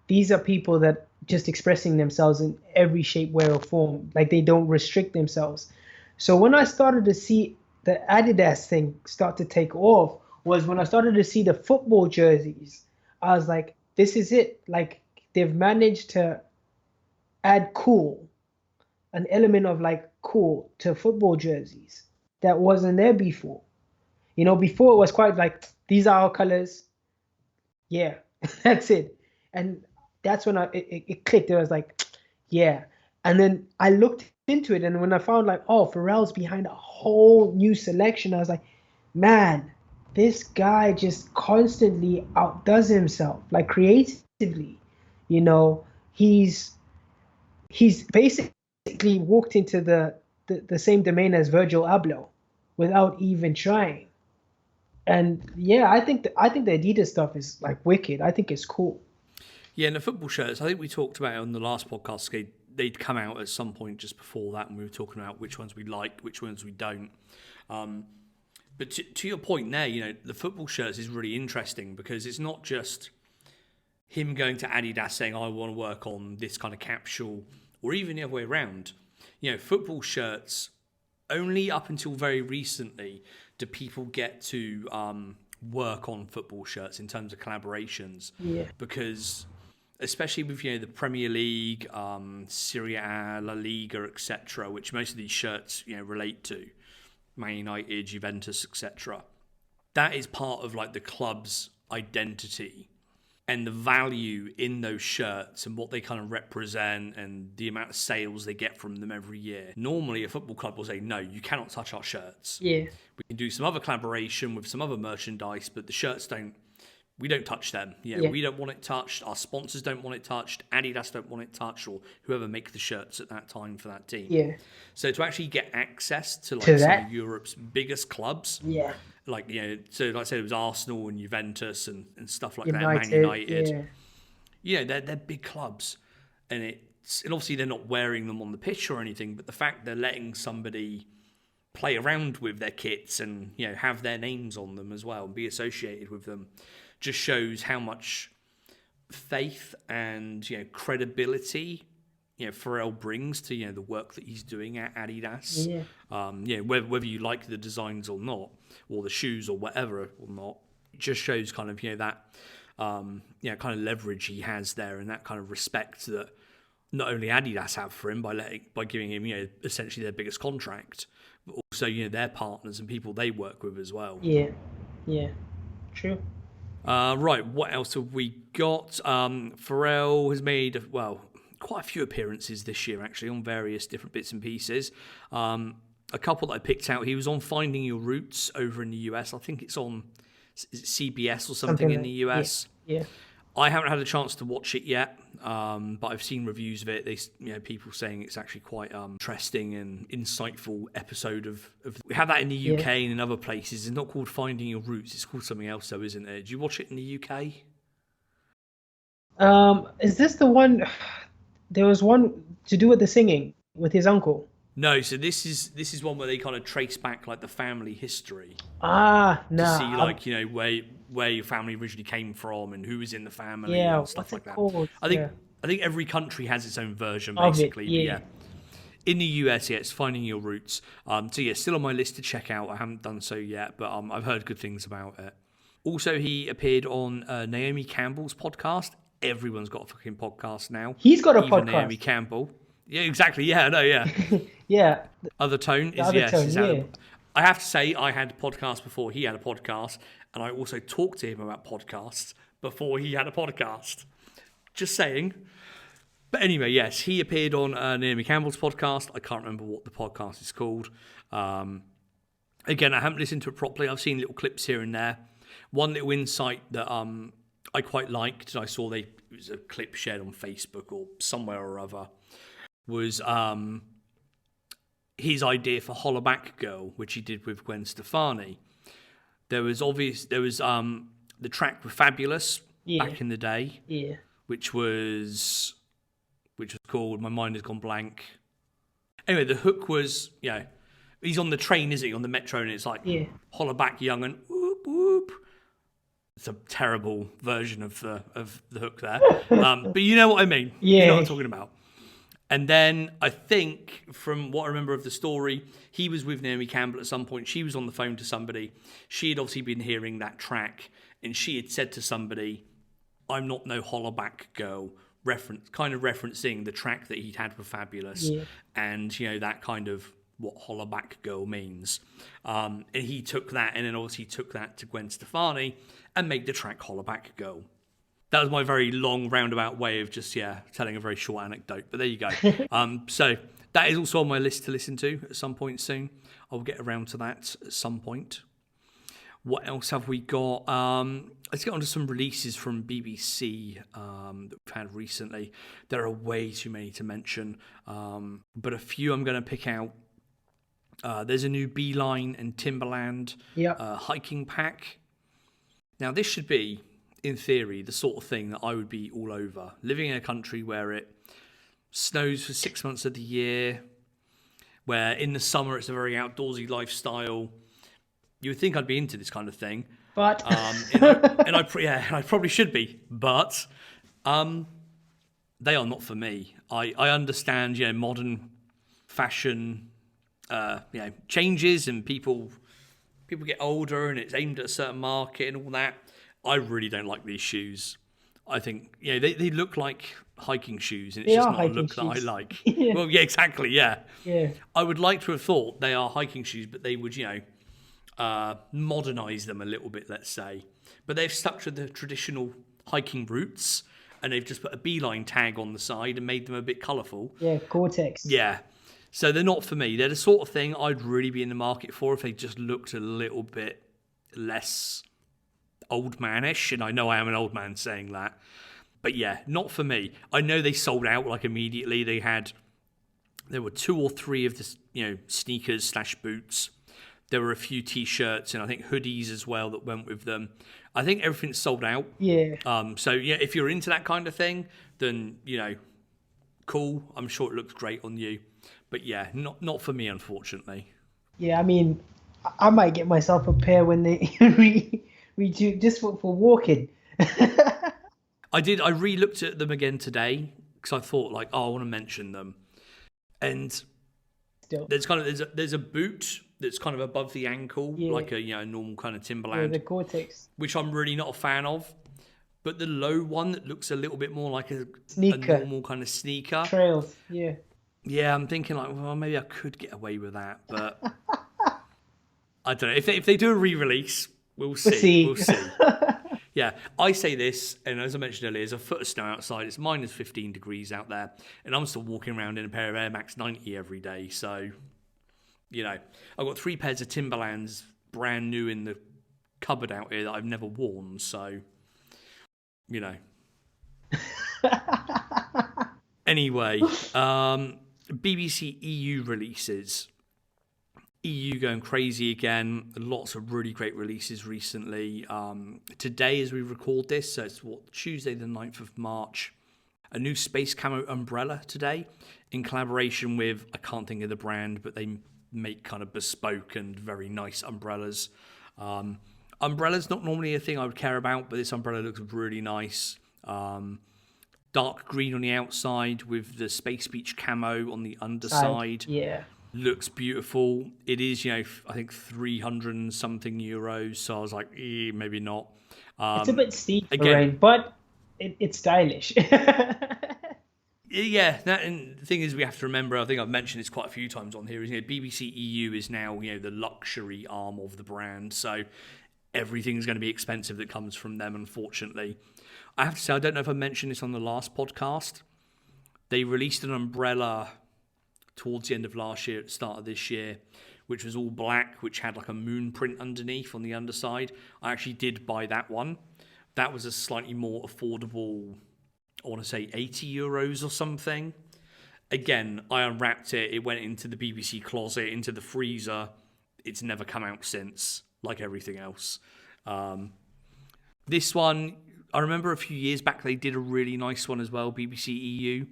these are people that just expressing themselves in every shape, way, or form. Like they don't restrict themselves. So when I started to see the Adidas thing start to take off was when I started to see the football jerseys. I was like, this is it. Like they've managed to add cool, an element of like cool to football jerseys that wasn't there before. Before it was quite like, these are our colors. Yeah, that's it. And that's when it clicked. It was like, yeah. And then I looked into it, and when I found like, oh, Pharrell's behind a whole new selection, I was like, man, this guy just constantly outdoes himself, like creatively. You know, he's basically walked into the same domain as Virgil Abloh without even trying. And yeah, I think the Adidas stuff is like wicked. I think it's cool. Yeah, and the football shirts, I think we talked about it on the last podcast. They'd come out at some point just before that, and we were talking about which ones we like, which ones we don't. But to your point there, the football shirts is really interesting because it's not just him going to Adidas saying, I want to work on this kind of capsule, or even the other way around. Football shirts, only up until very recently do people get to work on football shirts in terms of collaborations. Yeah. Because especially with the Premier League, Serie A, La Liga, etc., which most of these shirts relate to, Man United, Juventus, etc. That is part of like the club's identity and the value in those shirts and what they kind of represent and the amount of sales they get from them every year. Normally, a football club will say, no, you cannot touch our shirts. Yeah. We can do some other collaboration with some other merchandise, but the shirts we don't touch them. Yeah. We don't want it touched. Our sponsors don't want it touched. Adidas don't want it touched, or whoever makes the shirts at that time for that team. Yeah. So to actually get access to To some that? of Europe's biggest clubs, Yeah. so like I said, it was Arsenal and Juventus and stuff like that, United. Man United. Yeah. They're big clubs, and obviously they're not wearing them on the pitch or anything, but the fact they're letting somebody play around with their kits and have their names on them as well and be associated with them just shows how much faith and credibility Pharrell brings to the work that he's doing at Adidas. Yeah. Whether you like the designs or not, or the shoes or whatever or not, it just shows kind of that kind of leverage he has there and that kind of respect that not only Adidas have for him by giving him essentially their biggest contract, but also their partners and people they work with as well. Yeah. True. Right, what else have we got? Pharrell has made quite a few appearances this year actually on various different bits and pieces. A couple that I picked out, he was on Finding Your Roots over in the US. I think it's on CBS or something in the US. Yeah. I haven't had a chance to watch it yet, but I've seen reviews of it. People saying it's actually quite interesting and insightful episode of. We have that in the UK and in other places. It's not called Finding Your Roots. It's called something else, though, isn't it? Did you watch it in the UK? Is this the one? There was one to do with the singing with his uncle. No, so this is one where they kind of trace back like the family history. No. To see where your family originally came from and who was in the family and stuff like that. Called? I think every country has its own version Of basically. it, yeah. In the US, it's Finding Your Roots. Still on my list to check out. I haven't done so yet, but I've heard good things about it. Also, he appeared on Naomi Campbell's podcast. Everyone's got a fucking podcast now. He's got a Even podcast. Naomi Campbell. Yeah, exactly. Yeah, I know, yeah. Yeah. Other Tone is, Other yes. Tone, is yeah. I have to say, I had a podcast before he had a podcast, and I also talked to him about podcasts before he had a podcast. Just saying. But anyway, yes, he appeared on Naomi Campbell's podcast. I can't remember what the podcast is called. Again, I haven't listened to it properly. I've seen little clips here and there. One little insight that I quite liked, I saw it was a clip shared on Facebook or somewhere or other, was his idea for Hollaback Girl, which he did with Gwen Stefani. There was the track with Fabulous back in the day, which was called My Mind Has Gone Blank. Anyway, the hook was, he's on the train, isn't he, on the metro, and it's like Hollaback Young and whoop whoop. It's a terrible version of the hook there, but you know what I mean. Yeah, you know what I'm talking about. And then I think, from what I remember of the story, he was with Naomi Campbell at some point. She was on the phone to somebody. She had obviously been hearing that track, and she had said to somebody, "I'm not no Hollaback Girl," referencing the track that he'd had with Fabulous, and that kind of what Hollaback Girl means. And he took that, and then obviously took that to Gwen Stefani and made the track Hollaback Girl. That was my very long roundabout way of just telling a very short anecdote. But there you go. So that is also on my list to listen to at some point soon. I'll get around to that at some point. What else have we got? Let's get on to some releases from BBC that we've had recently. There are way too many to mention, but a few I'm going to pick out. There's a new Beeline and Timberland hiking pack. Now, this should be, in theory, the sort of thing that I would be all over. Living in a country where it snows for 6 months of the year, where in the summer it's a very outdoorsy lifestyle. You would think I'd be into this kind of thing. But and I probably should be, but they are not for me. I understand, modern fashion, changes, and people get older, and it's aimed at a certain market and all that. I really don't like these shoes. I think they look like hiking shoes, and it's just not a look that I like. Well, yeah, exactly, yeah. I would like to have thought they are hiking shoes, but they would, modernize them a little bit, let's say. But they've stuck to the traditional hiking routes, and they've just put a Beeline tag on the side and made them a bit colourful. Yeah, Gore-Tex. Yeah. So they're not for me. They're the sort of thing I'd really be in the market for if they just looked a little bit less old manish. And I know I am an old man saying that. But yeah, not for me. I know they sold out like immediately. There were 2 or 3 of the sneakers / boots. There were a few T-shirts and I think hoodies as well that went with them. I think everything's sold out. Yeah. So yeah, if you're into that kind of thing, then cool. I'm sure it looks great on you. But yeah, not for me, unfortunately. Yeah, I mean, I might get myself a pair when they do just for walking. I did. I re-looked at them again today because I thought I want to mention them. And there's a boot that's kind of above the ankle, like a normal kind of Timberland. Yeah, the Gore-Tex, which I'm really not a fan of. But the low one that looks a little bit more like a normal kind of sneaker. Trails, yeah. Yeah, I'm thinking well, maybe I could get away with that, but I don't know. If they do a re-release, we'll see. We'll see. Yeah, I say this, and as I mentioned earlier, there's a foot of snow outside. It's minus 15 degrees out there, and I'm still walking around in a pair of Air Max 90 every day. So, I've got 3 pairs of Timberlands brand new in the cupboard out here that I've never worn. So, Anyway, BBC EU releases. EU going crazy again. Lots of really great releases recently. Today, as we record this, so it's Tuesday the 9th of March, a new space camo umbrella today in collaboration with, I can't think of the brand, but they make kind of bespoke and very nice umbrellas. Umbrellas not normally a thing I would care about, but this umbrella looks really nice. Dark green on the outside with the Space Beach camo on the underside. Yeah. Looks beautiful. It is, I think 300 and something euros. So I was like, maybe not. It's a bit steep, again, but it's stylish. Yeah, and the thing is, we have to remember, I think I've mentioned this quite a few times on here, is BBC EU is now, the luxury arm of the brand. So everything's going to be expensive that comes from them, unfortunately. I have to say, I don't know if I mentioned this on the last podcast. They released an umbrella towards the end of last year, at the start of this year, which was all black, which had like a moon print underneath on the underside. I actually did buy that one. That was a slightly more affordable, I want to say 80 euros or something. Again, I unwrapped it. It went into the BBC closet, into the freezer. It's never come out since, like everything else. This one, I remember a few years back they did a really nice one as well, BBC EU,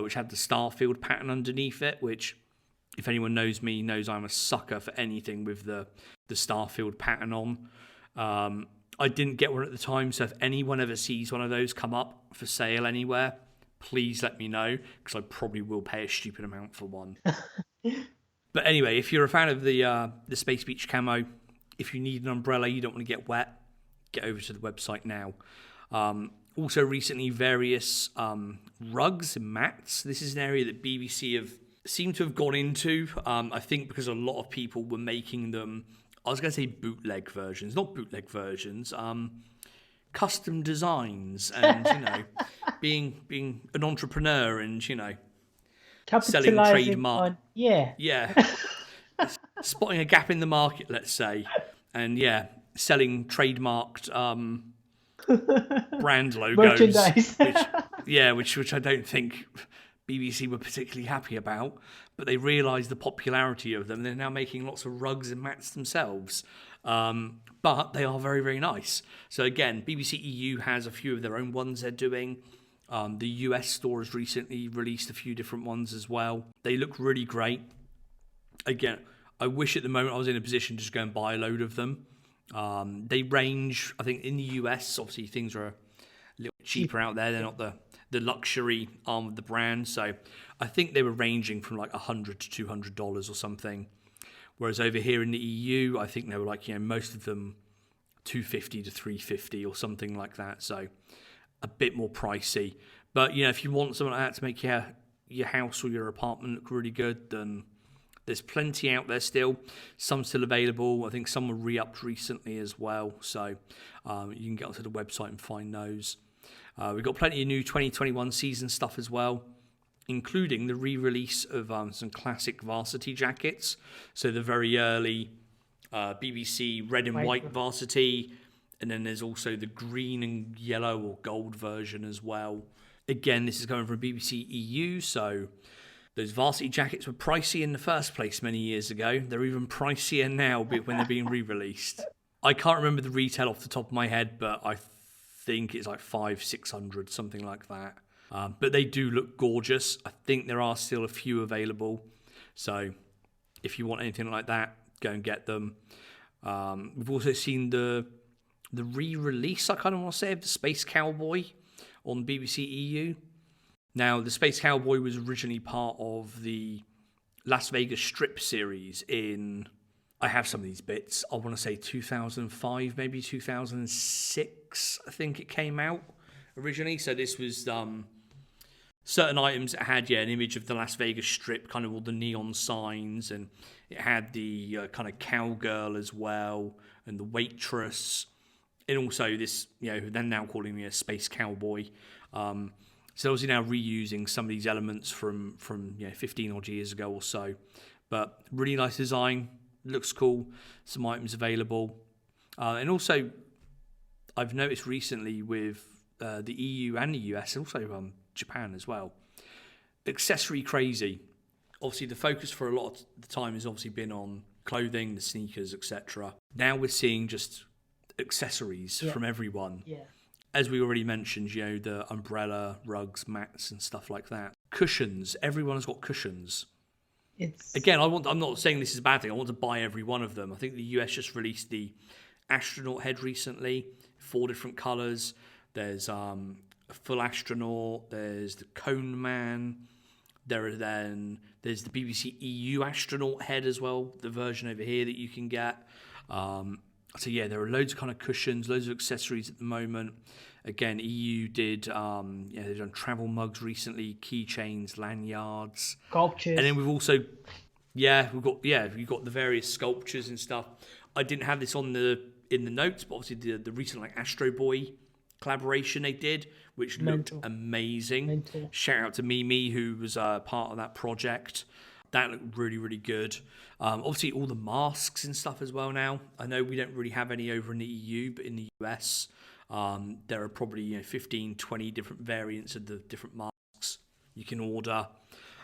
which had the Starfield pattern underneath it, which, if anyone knows me, knows I'm a sucker for anything with the Starfield pattern on. I didn't get one at the time, so if anyone ever sees one of those come up for sale anywhere, please let me know, because I probably will pay a stupid amount for one. But anyway, if you're a fan of the Space Beach camo, if you need an umbrella, you don't want to get wet, get over to the website now. Also recently, various rugs and mats. This is an area that BBC have seemed to have gone into. I think because a lot of people were making them, I was going to say bootleg versions, not bootleg versions, custom designs, and being an entrepreneur and selling trademark. Yeah, spotting a gap in the market, let's say, and selling trademarked brand logos, merchandise. which I don't think BBC were particularly happy about, but they realised the popularity of them. They're now making lots of rugs and mats themselves, but they are very, very nice. So again, BBC EU has a few of their own ones they're doing. The US store has recently released a few different ones as well. They look really great. Again, I wish at the moment I was in a position to just go and buy a load of them. They range, I think in the US, obviously things are a little bit cheaper out there. They're not the luxury arm of the brand. So I think they were ranging from like $100 to $200 or something. Whereas over here in the EU, I think they were like, most of them $250 to $350 or something like that. So a bit more pricey. But, if you want something like that to make your house or your apartment look really good, then there's plenty out there still. Some still available. I think some were re-upped recently as well. So you can get onto the website and find those. We've got plenty of new 2021 season stuff as well, including the re-release of some classic varsity jackets. So the very early BBC red and white varsity, and then there's also the green and yellow or gold version as well. Again, this is coming from BBC EU, so those varsity jackets were pricey in the first place many years ago. They're even pricier now when they're being re-released. I can't remember the retail off the top of my head, but I think it's like $500-600, something like that. But they do look gorgeous. I think there are still a few available. So if you want anything like that, go and get them. We've also seen the re-release, I kind of want to say, of the Space Cowboy on BBC EU. Now, the Space Cowboy was originally part of the Las Vegas Strip series in, I have some of these bits, I want to say 2005, maybe 2006, I think it came out originally. So this was certain items that had an image of the Las Vegas Strip, kind of all the neon signs, and it had the kind of cowgirl as well, and the waitress, and also this, they're now calling me a Space Cowboy. So obviously now reusing some of these elements from 15 odd years ago or so. But really nice design, looks cool, some items available. And also, I've noticed recently with the EU and the US, and also Japan as well, accessory crazy. Obviously the focus for a lot of the time has obviously been on clothing, the sneakers, etc. Now we're seeing just accessories from everyone. Yeah. As we already mentioned, the umbrella, rugs, mats, and stuff like that. Cushions. Everyone has got cushions. Again, I'm not saying this is a bad thing. I want to buy every one of them. I think the US just released the astronaut head recently, 4 different colours. There's a full astronaut. There's the cone man. There's the BBC EU astronaut head as well, the version over here that you can get. So there are loads of kind of cushions, loads of accessories at the moment. Again, EU did, they've done travel mugs recently, keychains, lanyards, sculptures, and then we've also, we've got the various sculptures and stuff. I didn't have this in the notes, but obviously the recent Astro Boy collaboration they did, which looked amazing. Mental. Shout out to Mimi, who was part of that project. That looked really, really good. Obviously, all the masks and stuff as well now. I know we don't really have any over in the EU, but in the US, there are probably 15, 20 different variants of the different masks you can order.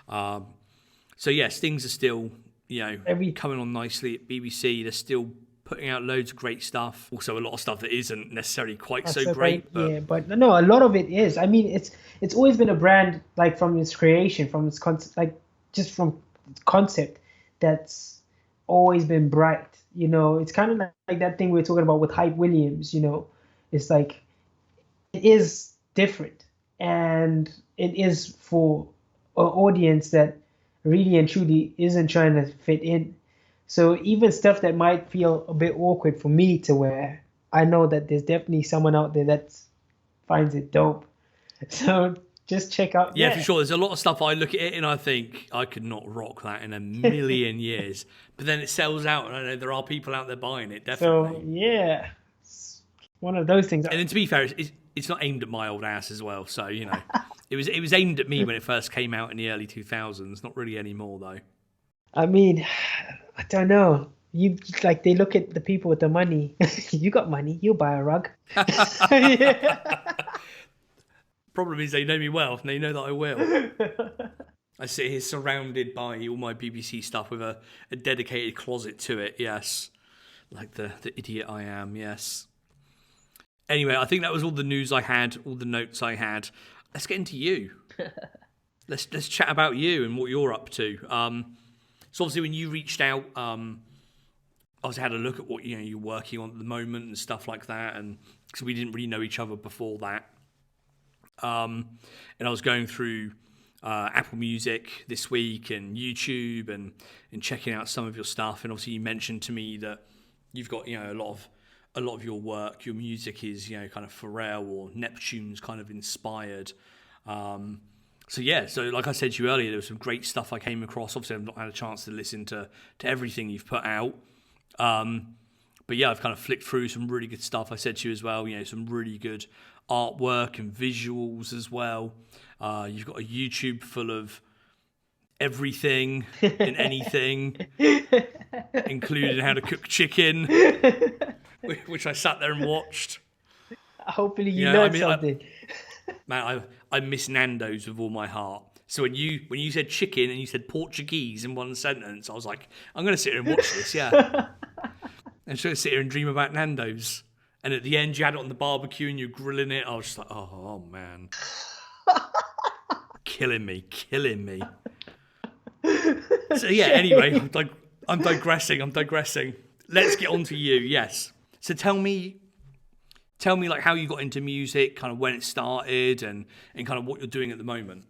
So yes, things are still, Every coming on nicely at BBC. They're still putting out loads of great stuff. Also, a lot of stuff that isn't necessarily quite That's so so great. great. But Yeah, but no, a lot of it is. I mean, it's always been a brand like from its creation, from its concept, like just from its concept that's always been bright. It's kind of like that thing we were talking about with Hype Williams. It's like it is different, and it is for an audience that really and truly isn't trying to fit in. So even stuff that might feel a bit awkward for me to wear, I know that there's definitely someone out there that finds it dope. So just check out. yeah, for Yeah. sure. There's a lot of stuff I look at it and I think I could not rock that in a million years. But then it sells out, and I know there are people out there buying it, So definitely. yeah, it's one of those things. And then to be fair, it's not aimed at my old ass as well. So it was aimed at me when it first came out in the early 2000s. Not really anymore though. I mean, I don't know. You like they look at the people with the money. You got money, you'll buy a rug. Yeah. Problem is they know me well, and they know that I will. I sit here surrounded by all my BBC stuff with a dedicated closet to it. Yes, like the idiot I am. Yes. Anyway, I think that was all the news I had, all the notes I had. Let's get into you. Let's chat about you and what you're up to. So obviously, when you reached out, obviously had a look at what you're working on at the moment and stuff like that, and because we didn't really know each other before that. And I was going through Apple Music this week and YouTube and checking out some of your stuff. And obviously, you mentioned to me that you've got a lot of your work, your music is kind of Pharrell or Neptune's kind of inspired. So like I said to you earlier, there was some great stuff I came across. Obviously, I've not had a chance to listen to everything you've put out. But yeah, I've kind of flicked through some really good stuff. I said to you as well, some really good artwork and visuals as well. You've got a YouTube full of everything and anything, including how to cook chicken, which I sat there and watched. Hopefully you learned something. I miss Nando's with all my heart. So when you said chicken and you said Portuguese in one sentence, I was like, I'm going to sit here and watch this, yeah. I'm just going to sit here and dream about Nando's. And at the end, you had it on the barbecue and you're grilling it. I was just like, oh man. Killing me. So yeah, anyway, I'm digressing. Let's get on to you, yes. So tell me like how you got into music, kind of when it started and kind of what you're doing at the moment.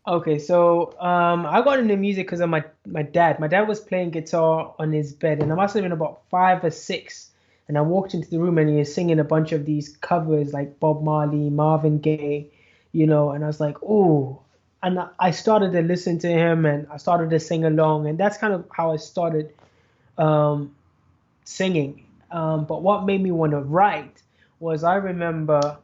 Okay, so I got into music because of my dad. My dad was playing guitar on his bed, and I must have been about 5 or 6. And I walked into the room, and he was singing a bunch of these covers like Bob Marley, Marvin Gaye, and I was like, oh. And I started to listen to him, and I started to sing along, and that's kind of how I started singing. But what made me want to write was I remember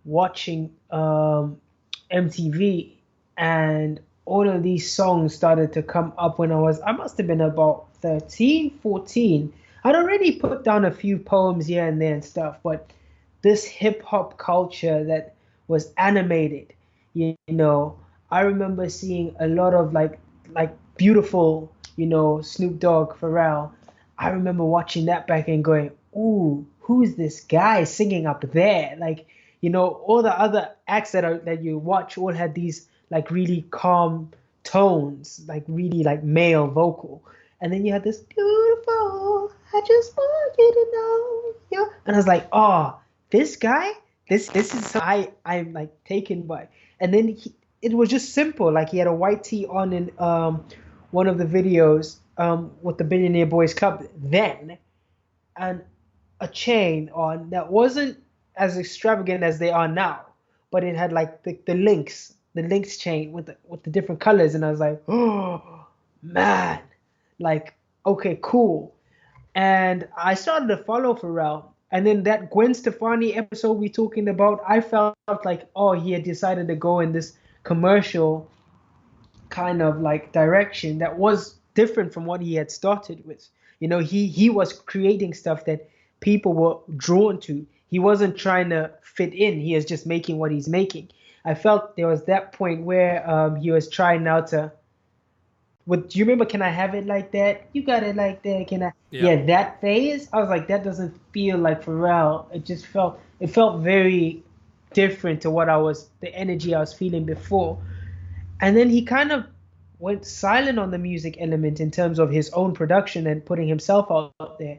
watching MTV, and all of these songs started to come up when I must have been about 13, 14. I'd already put down a few poems here and there and stuff, but this hip hop culture that was animated, I remember seeing a lot of like beautiful, Snoop Dogg, Pharrell. I remember watching that back and going, ooh, who's this guy singing up there? Like, all the other acts that you watch all had these like really calm tones, like really like male vocal. And then you had this beautiful, I just want you to know. Yeah. And I was like, oh, this guy, this is I'm like taken by. And then it was just simple. Like he had a white tee on in one of the videos with the Billionaire Boys Club then, and a chain on that wasn't as extravagant as they are now, but it had like the links chain with the different colors, and I was like, oh man, like okay, cool. And I started to follow Pharrell, and then that Gwen Stefani episode we talking about, I felt like, oh, he had decided to go in this commercial kind of like direction that was different from what he had started with. He was creating stuff that people were drawn to. He wasn't trying to fit in. He is just making what he's making. I felt there was that point where he was trying now to. Do you remember? Can I have it like that? You got it like that. Can I? Yeah. Yeah, that phase. I was like, that doesn't feel like Pharrell. It felt very different to the energy I was feeling before. And then he kind of went silent on the music element in terms of his own production and putting himself out there.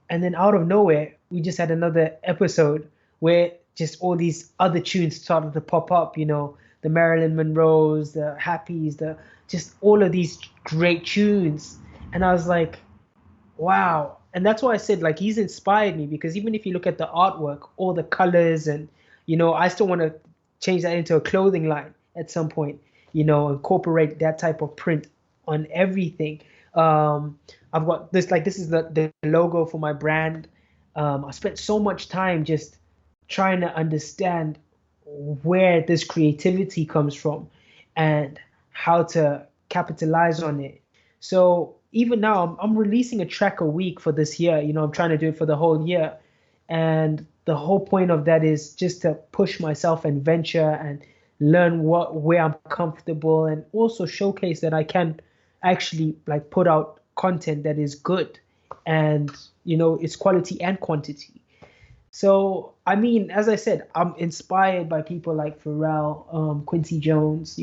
And then out of nowhere, we just had another episode where just all these other tunes started to pop up, the Marilyn Monroes, the Happies, the just all of these great tunes. And I was like, wow. And that's why I said, like, he's inspired me, because even if you look at the artwork, all the colors, and, I still want to change that into a clothing line at some point, incorporate that type of print on everything. I've got this is the logo for my brand. I spent so much time just trying to understand where this creativity comes from and how to capitalize on it. So even now, I'm releasing a track a week for this year. I'm trying to do it for the whole year. And the whole point of that is just to push myself and venture and learn where I'm comfortable, and also showcase that I can actually like put out content that is good, and it's quality and quantity. So I mean, as I said, I'm inspired by people like Pharrell, Quincy Jones,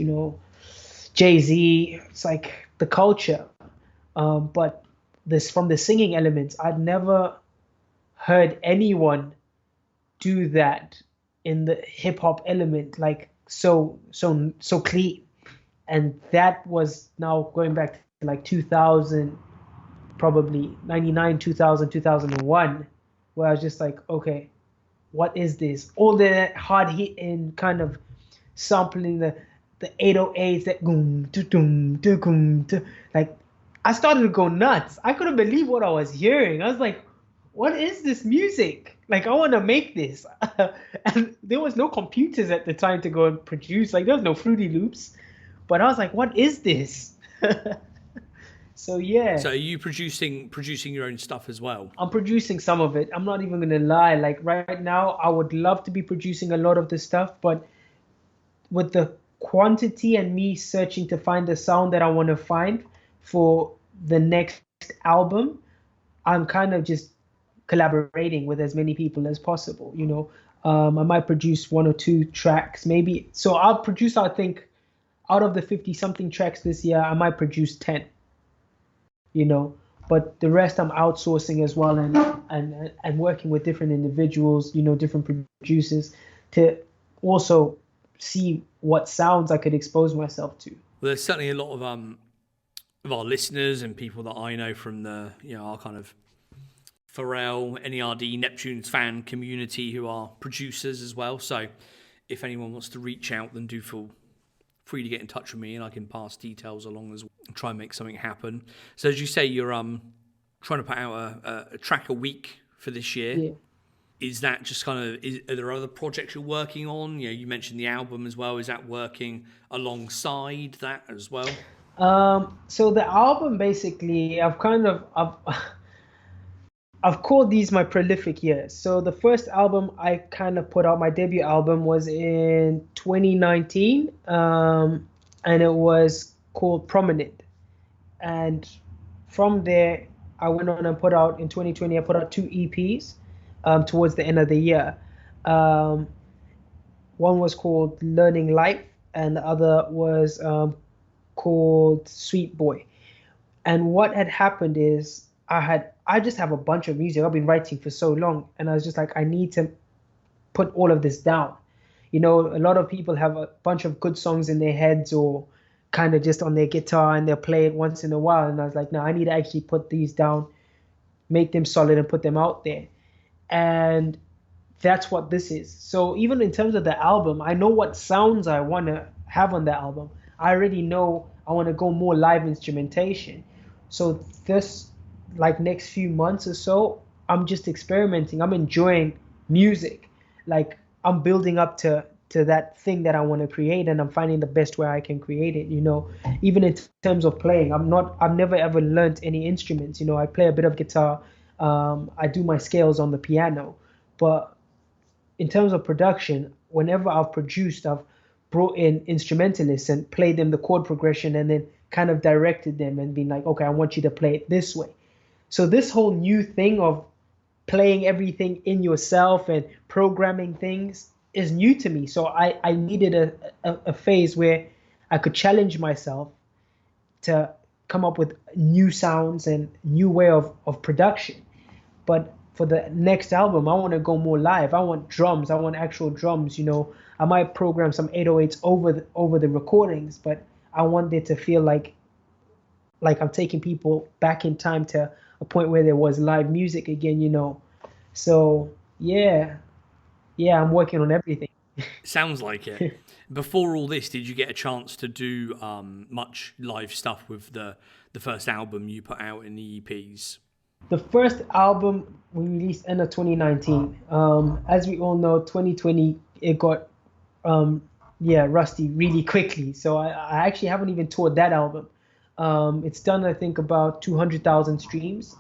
Jay-Z. It's like the culture. But this from the singing elements, I'd never heard anyone do that in the hip hop element, like so clean. And that was now going back to like 2000, probably 99, 2000, 2001, where I was just like, okay, what is this? All the hard hitting kind of sampling, the 808s, that boom, doom, doom, like I started to go nuts. I couldn't believe what I was hearing. I was like, what is this music? Like, I want to make this. And there was no computers at the time to go and produce. Like, there was no Fruity Loops. But I was like, what is this? So yeah, So are you producing your own stuff as well? I'm producing some of it. I'm not even gonna lie. Like right now, I would love to be producing a lot of the stuff, but with the quantity and me searching to find the sound that I want to find for the next album, I'm kind of just collaborating with as many people as possible. I might produce one or two tracks, maybe. So I'll produce, I think, out of the 50 something tracks this year, I might produce 10. But the rest I'm outsourcing as well, and working with different individuals, different producers, to also see what sounds I could expose myself to. Well, there's certainly a lot of our listeners and people that I know from the our kind of Pharrell, N.E.R.D, Neptune's fan community, who are producers as well. So if anyone wants to reach out, then do feel free to get in touch with me, and I can pass details along as well and try and make something happen. So as you say, you're trying to put out a track a week for this year. Yeah. Is that just kind of, are there other projects you're working on? You mentioned the album as well. Is that working alongside that as well? So the album, basically, I've called these my prolific years. So the first album I kind of put out, my debut album, was in 2019, and it was called Prominent. And from there, I went on and put out, in 2020, I put out 2 EPs towards the end of the year. One was called Learning Life, and the other was called Sweet Boy. And what had happened is I just have a bunch of music. I've been writing for so long, and I was just like, I need to put all of this down. A lot of people have a bunch of good songs in their heads, or kind of just on their guitar, and they'll play it once in a while. And I was like, no, I need to actually put these down, make them solid, and put them out there. And that's what this is. So even in terms of the album, I know what sounds I want to have on the album. I already know I want to go more live instrumentation. So this, like, next few months or so, I'm just experimenting. I'm enjoying music. Like, I'm building up to that thing that I want to create, and I'm finding the best way I can create it. Even in terms of playing, I've never ever learned any instruments. I play a bit of guitar. I do my scales on the piano, but in terms of production, whenever I've produced, I've brought in instrumentalists and played them the chord progression and then kind of directed them and been like, okay, I want you to play it this way. So this whole new thing of playing everything in yourself and programming things is new to me. So I needed a phase where I could challenge myself to come up with new sounds and new way of production. But for the next album, I want to go more live. I want drums. I want actual drums. I might program some 808s over the recordings, but I want it to feel like I'm taking people back in time to a point where there was live music again. So yeah, I'm working on everything. Sounds like it. Before all this, did you get a chance to do much live stuff with the first album you put out in the EPs? The first album we released end of 2019. As we all know, 2020 it got rusty really quickly. So I actually haven't even toured that album. It's done, I think, about 200,000 streams,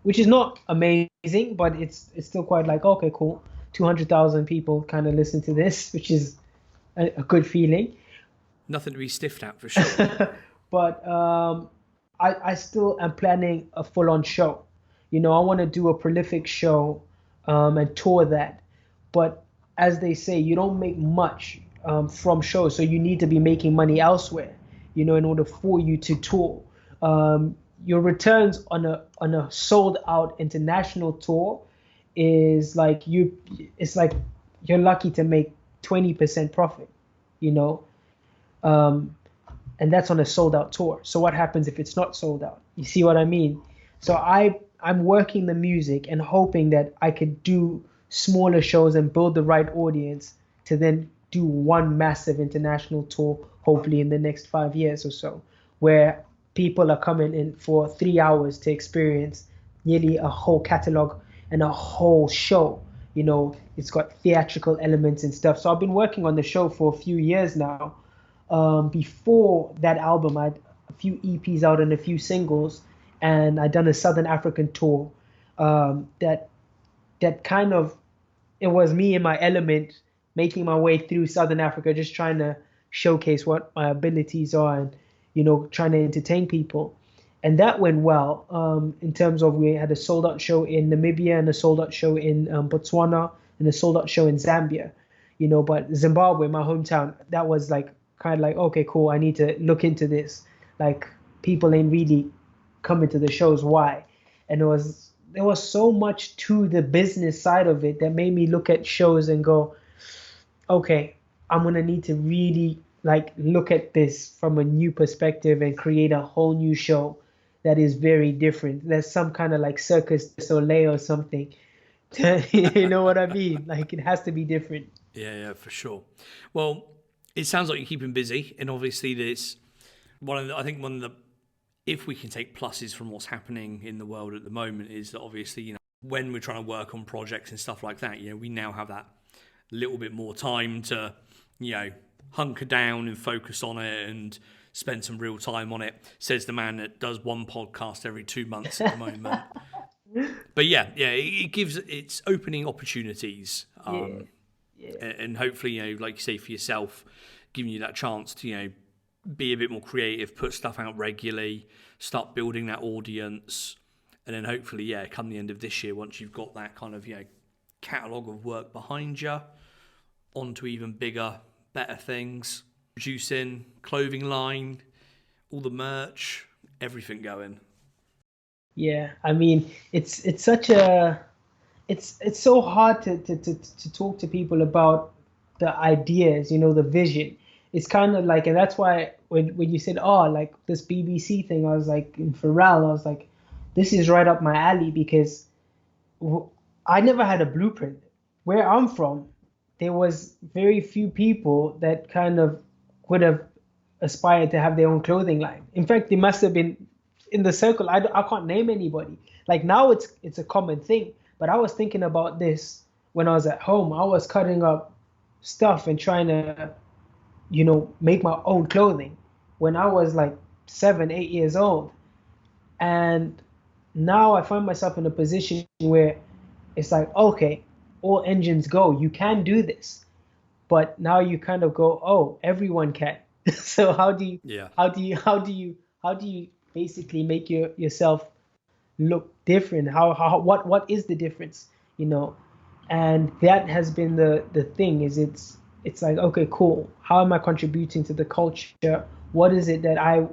which is not amazing, but it's still quite like, okay, cool. 200,000 people kind of listen to this, which is a good feeling. Nothing to be stiffed at for sure. But I still am planning a full-on show. I want to do a prolific show and tour that. But as they say, you don't make much from shows, so you need to be making money elsewhere, in order for you to tour. Your returns on a sold-out international tour is like it's like you're lucky to make 20% profit, and that's on a sold out tour. So what happens if it's not sold out? You see what I mean? So I'm working the music and hoping that I could do smaller shows and build the right audience to then do one massive international tour, hopefully in the next 5 years or so, where people are coming in for 3 hours to experience nearly a whole catalog and a whole show. It's got theatrical elements and stuff. So I've been working on the show for a few years now. Before that album, I had a few EPs out and a few singles, and I'd done a Southern African tour. That kind of, it was me in my element, making my way through Southern Africa, just trying to showcase what my abilities are and, trying to entertain people. And that went well in terms of we had a sold out show in Namibia and a sold out show in Botswana and a sold out show in Zambia, but Zimbabwe, my hometown, that was like kind of like, okay, cool. I need to look into this. Like people ain't really coming to the shows. Why? And there was so much to the business side of it that made me look at shows and go, okay, I'm going to need to really like look at this from a new perspective and create a whole new show that is very different. There's some kind of like Circus du Soleil or something. You know what I mean? Like it has to be different. Yeah, for sure. Well, it sounds like you're keeping busy, and obviously there's one of the if we can take pluses from what's happening in the world at the moment is that obviously, when we're trying to work on projects and stuff like that, we now have that little bit more time to, hunker down and focus on it and spend some real time on it, says the man that does one podcast every 2 months at the moment. But it's opening opportunities. And hopefully, like you say, for yourself, giving you that chance to, be a bit more creative, put stuff out regularly, start building that audience. And then hopefully, come the end of this year, once you've got that kind of, catalogue of work behind you, onto even bigger, better things, producing, clothing line, all the merch, everything going. Yeah, I mean, it's such a, it's so hard to talk to people about the ideas, the vision. It's kind of like, and that's why when you said, oh, like this BBC thing, I was like, in Pharrell, I was like, this is right up my alley because I never had a blueprint. Where I'm from, there was very few people that kind of would have aspired to have their own clothing line. In fact, they must have been in the circle. I can't name anybody. Like now it's a common thing, but I was thinking about this when I was at home. I was cutting up stuff and trying to, make my own clothing when I was like 7, 8 years old. And now I find myself in a position where it's like, okay, all engines go. You can do this. but now you kind of go, oh, everyone can. So Yeah. how do you basically make yourself look different? What is the difference? You know, and that has been the thing. Is it's like, okay, cool. How am I contributing to the culture? What is it that I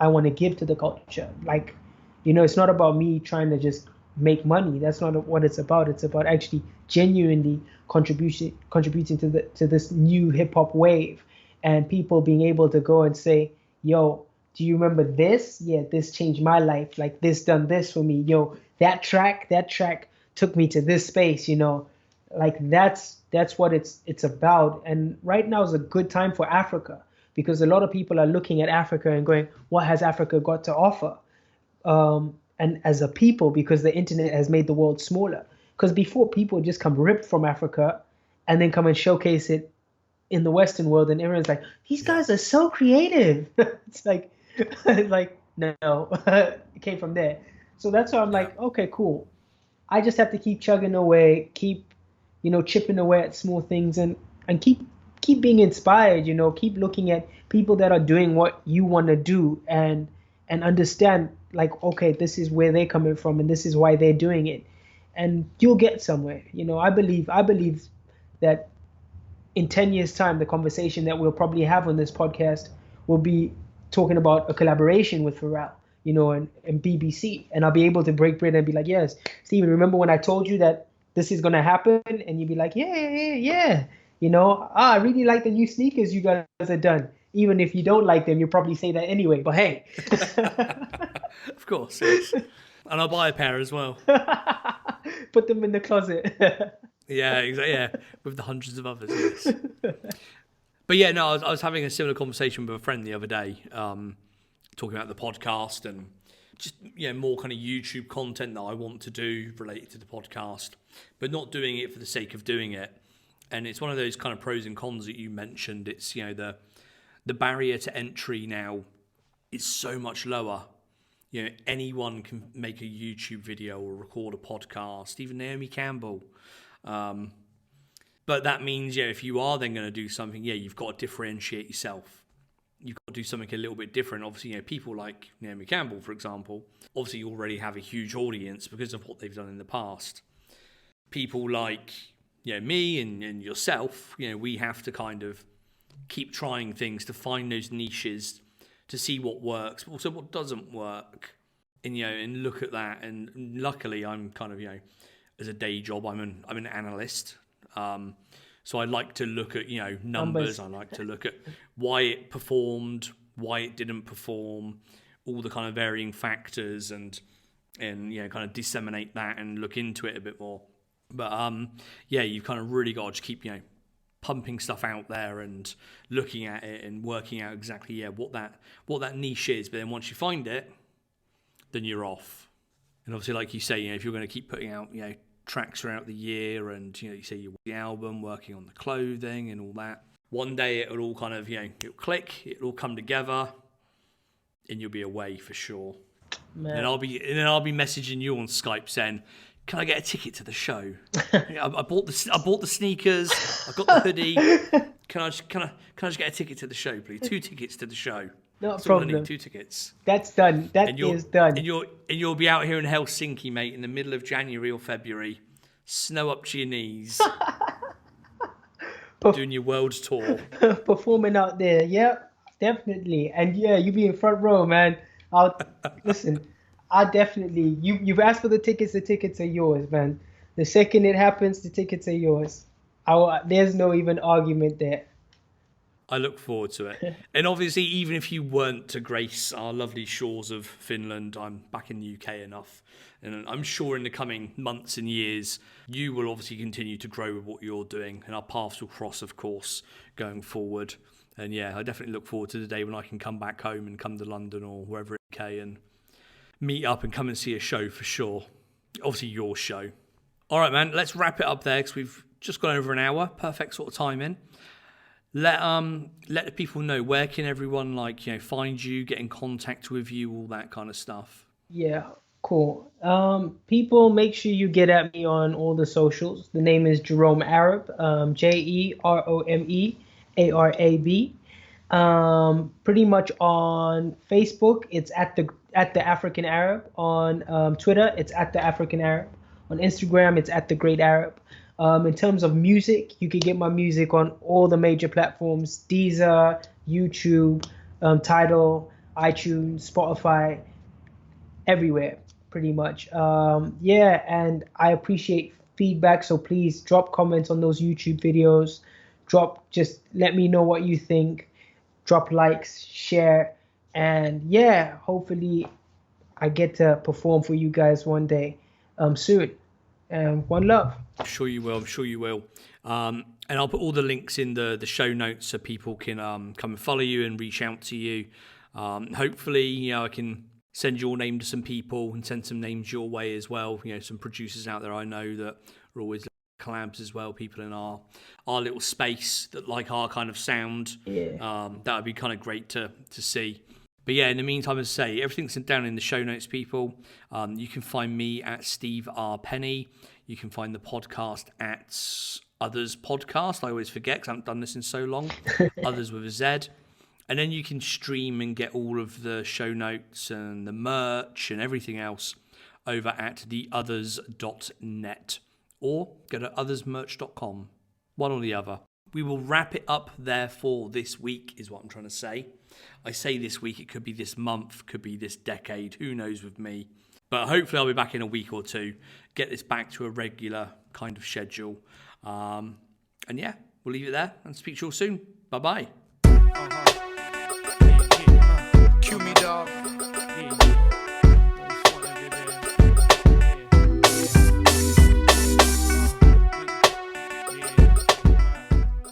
want to give to the culture? Like, it's not about me trying to just make money. That's not what it's about. It's about actually genuinely contributing to this new hip hop wave, and people being able to go and say, yo, do you remember this? Yeah, this changed my life. Like, this done this for me. Yo, that track took me to this space. Like, that's what it's about. And right now is a good time for Africa, because a lot of people are looking at Africa and going, what has Africa got to offer? And as a people, because the internet has made the world smaller. Because before, people just come ripped from Africa and then come and showcase it in the Western world, and everyone's like, these Yeah. guys are so creative. It's like, no, it came from there. So that's why I'm Yeah. like, okay, cool. I just have to keep chugging away, keep, chipping away at small things, and keep being inspired. Keep looking at people that are doing what you want to do, and understand, like, okay, this is where they're coming from, and this is why they're doing it, and you'll get somewhere. I believe that in 10 years' time, the conversation that we'll probably have on this podcast will be talking about a collaboration with Pharrell, and BBC. And I'll be able to break bread and be like, yes, Steven, remember when I told you that this is going to happen? And you'd be like, yeah, yeah, yeah, yeah. I really like the new sneakers you guys have done. Even if you don't like them, you probably say that anyway. But hey, Of course, yes. And I'll buy a pair as well. put them in the closet. Yeah, exactly. Yeah, with the hundreds of others, yes. But yeah, no, I was having a similar conversation with a friend the other day, talking about the podcast and just more kind of YouTube content that I want to do related to the podcast, but not doing it for the sake of doing it. And it's one of those kind of pros and cons that you mentioned. It's the barrier to entry now is so much lower. Anyone can make a YouTube video or record a podcast, even Naomi Campbell. But that means, if you are then going to do something, you've got to differentiate yourself. You've got to do something a little bit different. Obviously, people like Naomi Campbell, for example, obviously already have a huge audience because of what they've done in the past. People like, me and yourself, we have to kind of keep trying things to find those niches, to see what works, but also what doesn't work, and look at that. And luckily, I'm kind of, as a day job, I'm an analyst. So I like to look at, numbers. I like to look at why it performed, why it didn't perform, all the kind of varying factors, and kind of disseminate that and look into it a bit more. But you've kind of really got to just keep, pumping stuff out there and looking at it and working out exactly what that niche is. But then once you find it, then you're off. And obviously, like you say, if you're going to keep putting out, tracks throughout the year, and you say you're the album, working on the clothing and all that, one day it'll all kind of it'll click, it'll all come together, and you'll be away for sure. Man. And I'll be messaging you on Skype saying, can I get a ticket to the show? I bought the sneakers, I've got the hoodie. Can I just get a ticket to the show, please? 2 tickets to the show. No problem. I need 2 tickets. That's done. That is done. And you'll be out here in Helsinki, mate, in the middle of January or February, snow up to your knees, doing your world tour, performing out there. Yeah, definitely. And you be in front row, man. Listen. I definitely. You've asked for the tickets. The tickets are yours, man. The second it happens, the tickets are yours. There's no even argument there. I look forward to it. And obviously, even if you weren't to grace our lovely shores of Finland, I'm back in the UK enough. And I'm sure in the coming months and years, you will obviously continue to grow with what you're doing. And our paths will cross, of course, going forward. And I definitely look forward to the day when I can come back home and come to London or wherever in the UK and meet up and come and see a show for sure. Obviously, your show. All right, man, let's wrap it up there because we've just gone over an hour. Perfect sort of timing. Let the people know, where can everyone find you, get in contact with you, all that kind of stuff. Yeah. Cool. People, make sure you get at me on all the socials. The name is Jerome Arab, Jeromearab. Pretty much on Facebook, it's at the African Arab. On Twitter, it's at the African Arab. On Instagram, it's at the Great Arab. In terms of music, you can get my music on all the major platforms: Deezer, YouTube, Tidal, iTunes, Spotify, everywhere, pretty much. Yeah, and I appreciate feedback, so please drop comments on those YouTube videos. Just let me know what you think. Drop likes, share, and yeah, hopefully I get to perform for you guys one day, soon. And one love. I'm sure you will. I'm sure you will. And I'll put all the links in the show notes so people can come and follow you and reach out to you. Hopefully, I can send your name to some people and send some names your way as well. Some producers out there I know that are always collabs as well. People in our little space that like our kind of sound. Yeah. That would be kind of great to see. But yeah, in the meantime, as I say, everything's down in the show notes, people. You can find me at Steve R. Penny. You can find the podcast at Otherz Podcast. I always forget because I haven't done this in so long. Otherz with a Z. And then you can stream and get all of the show notes and the merch and everything else over at theothers.net or go to othersmerch.com. One or the other. We will wrap it up there for this week, is what I'm trying to say. I say this week, it could be this month, could be this decade, who knows with me. But hopefully I'll be back in a week or two, get this back to a regular kind of schedule. And yeah, we'll leave it there and speak to you all soon. Bye-bye.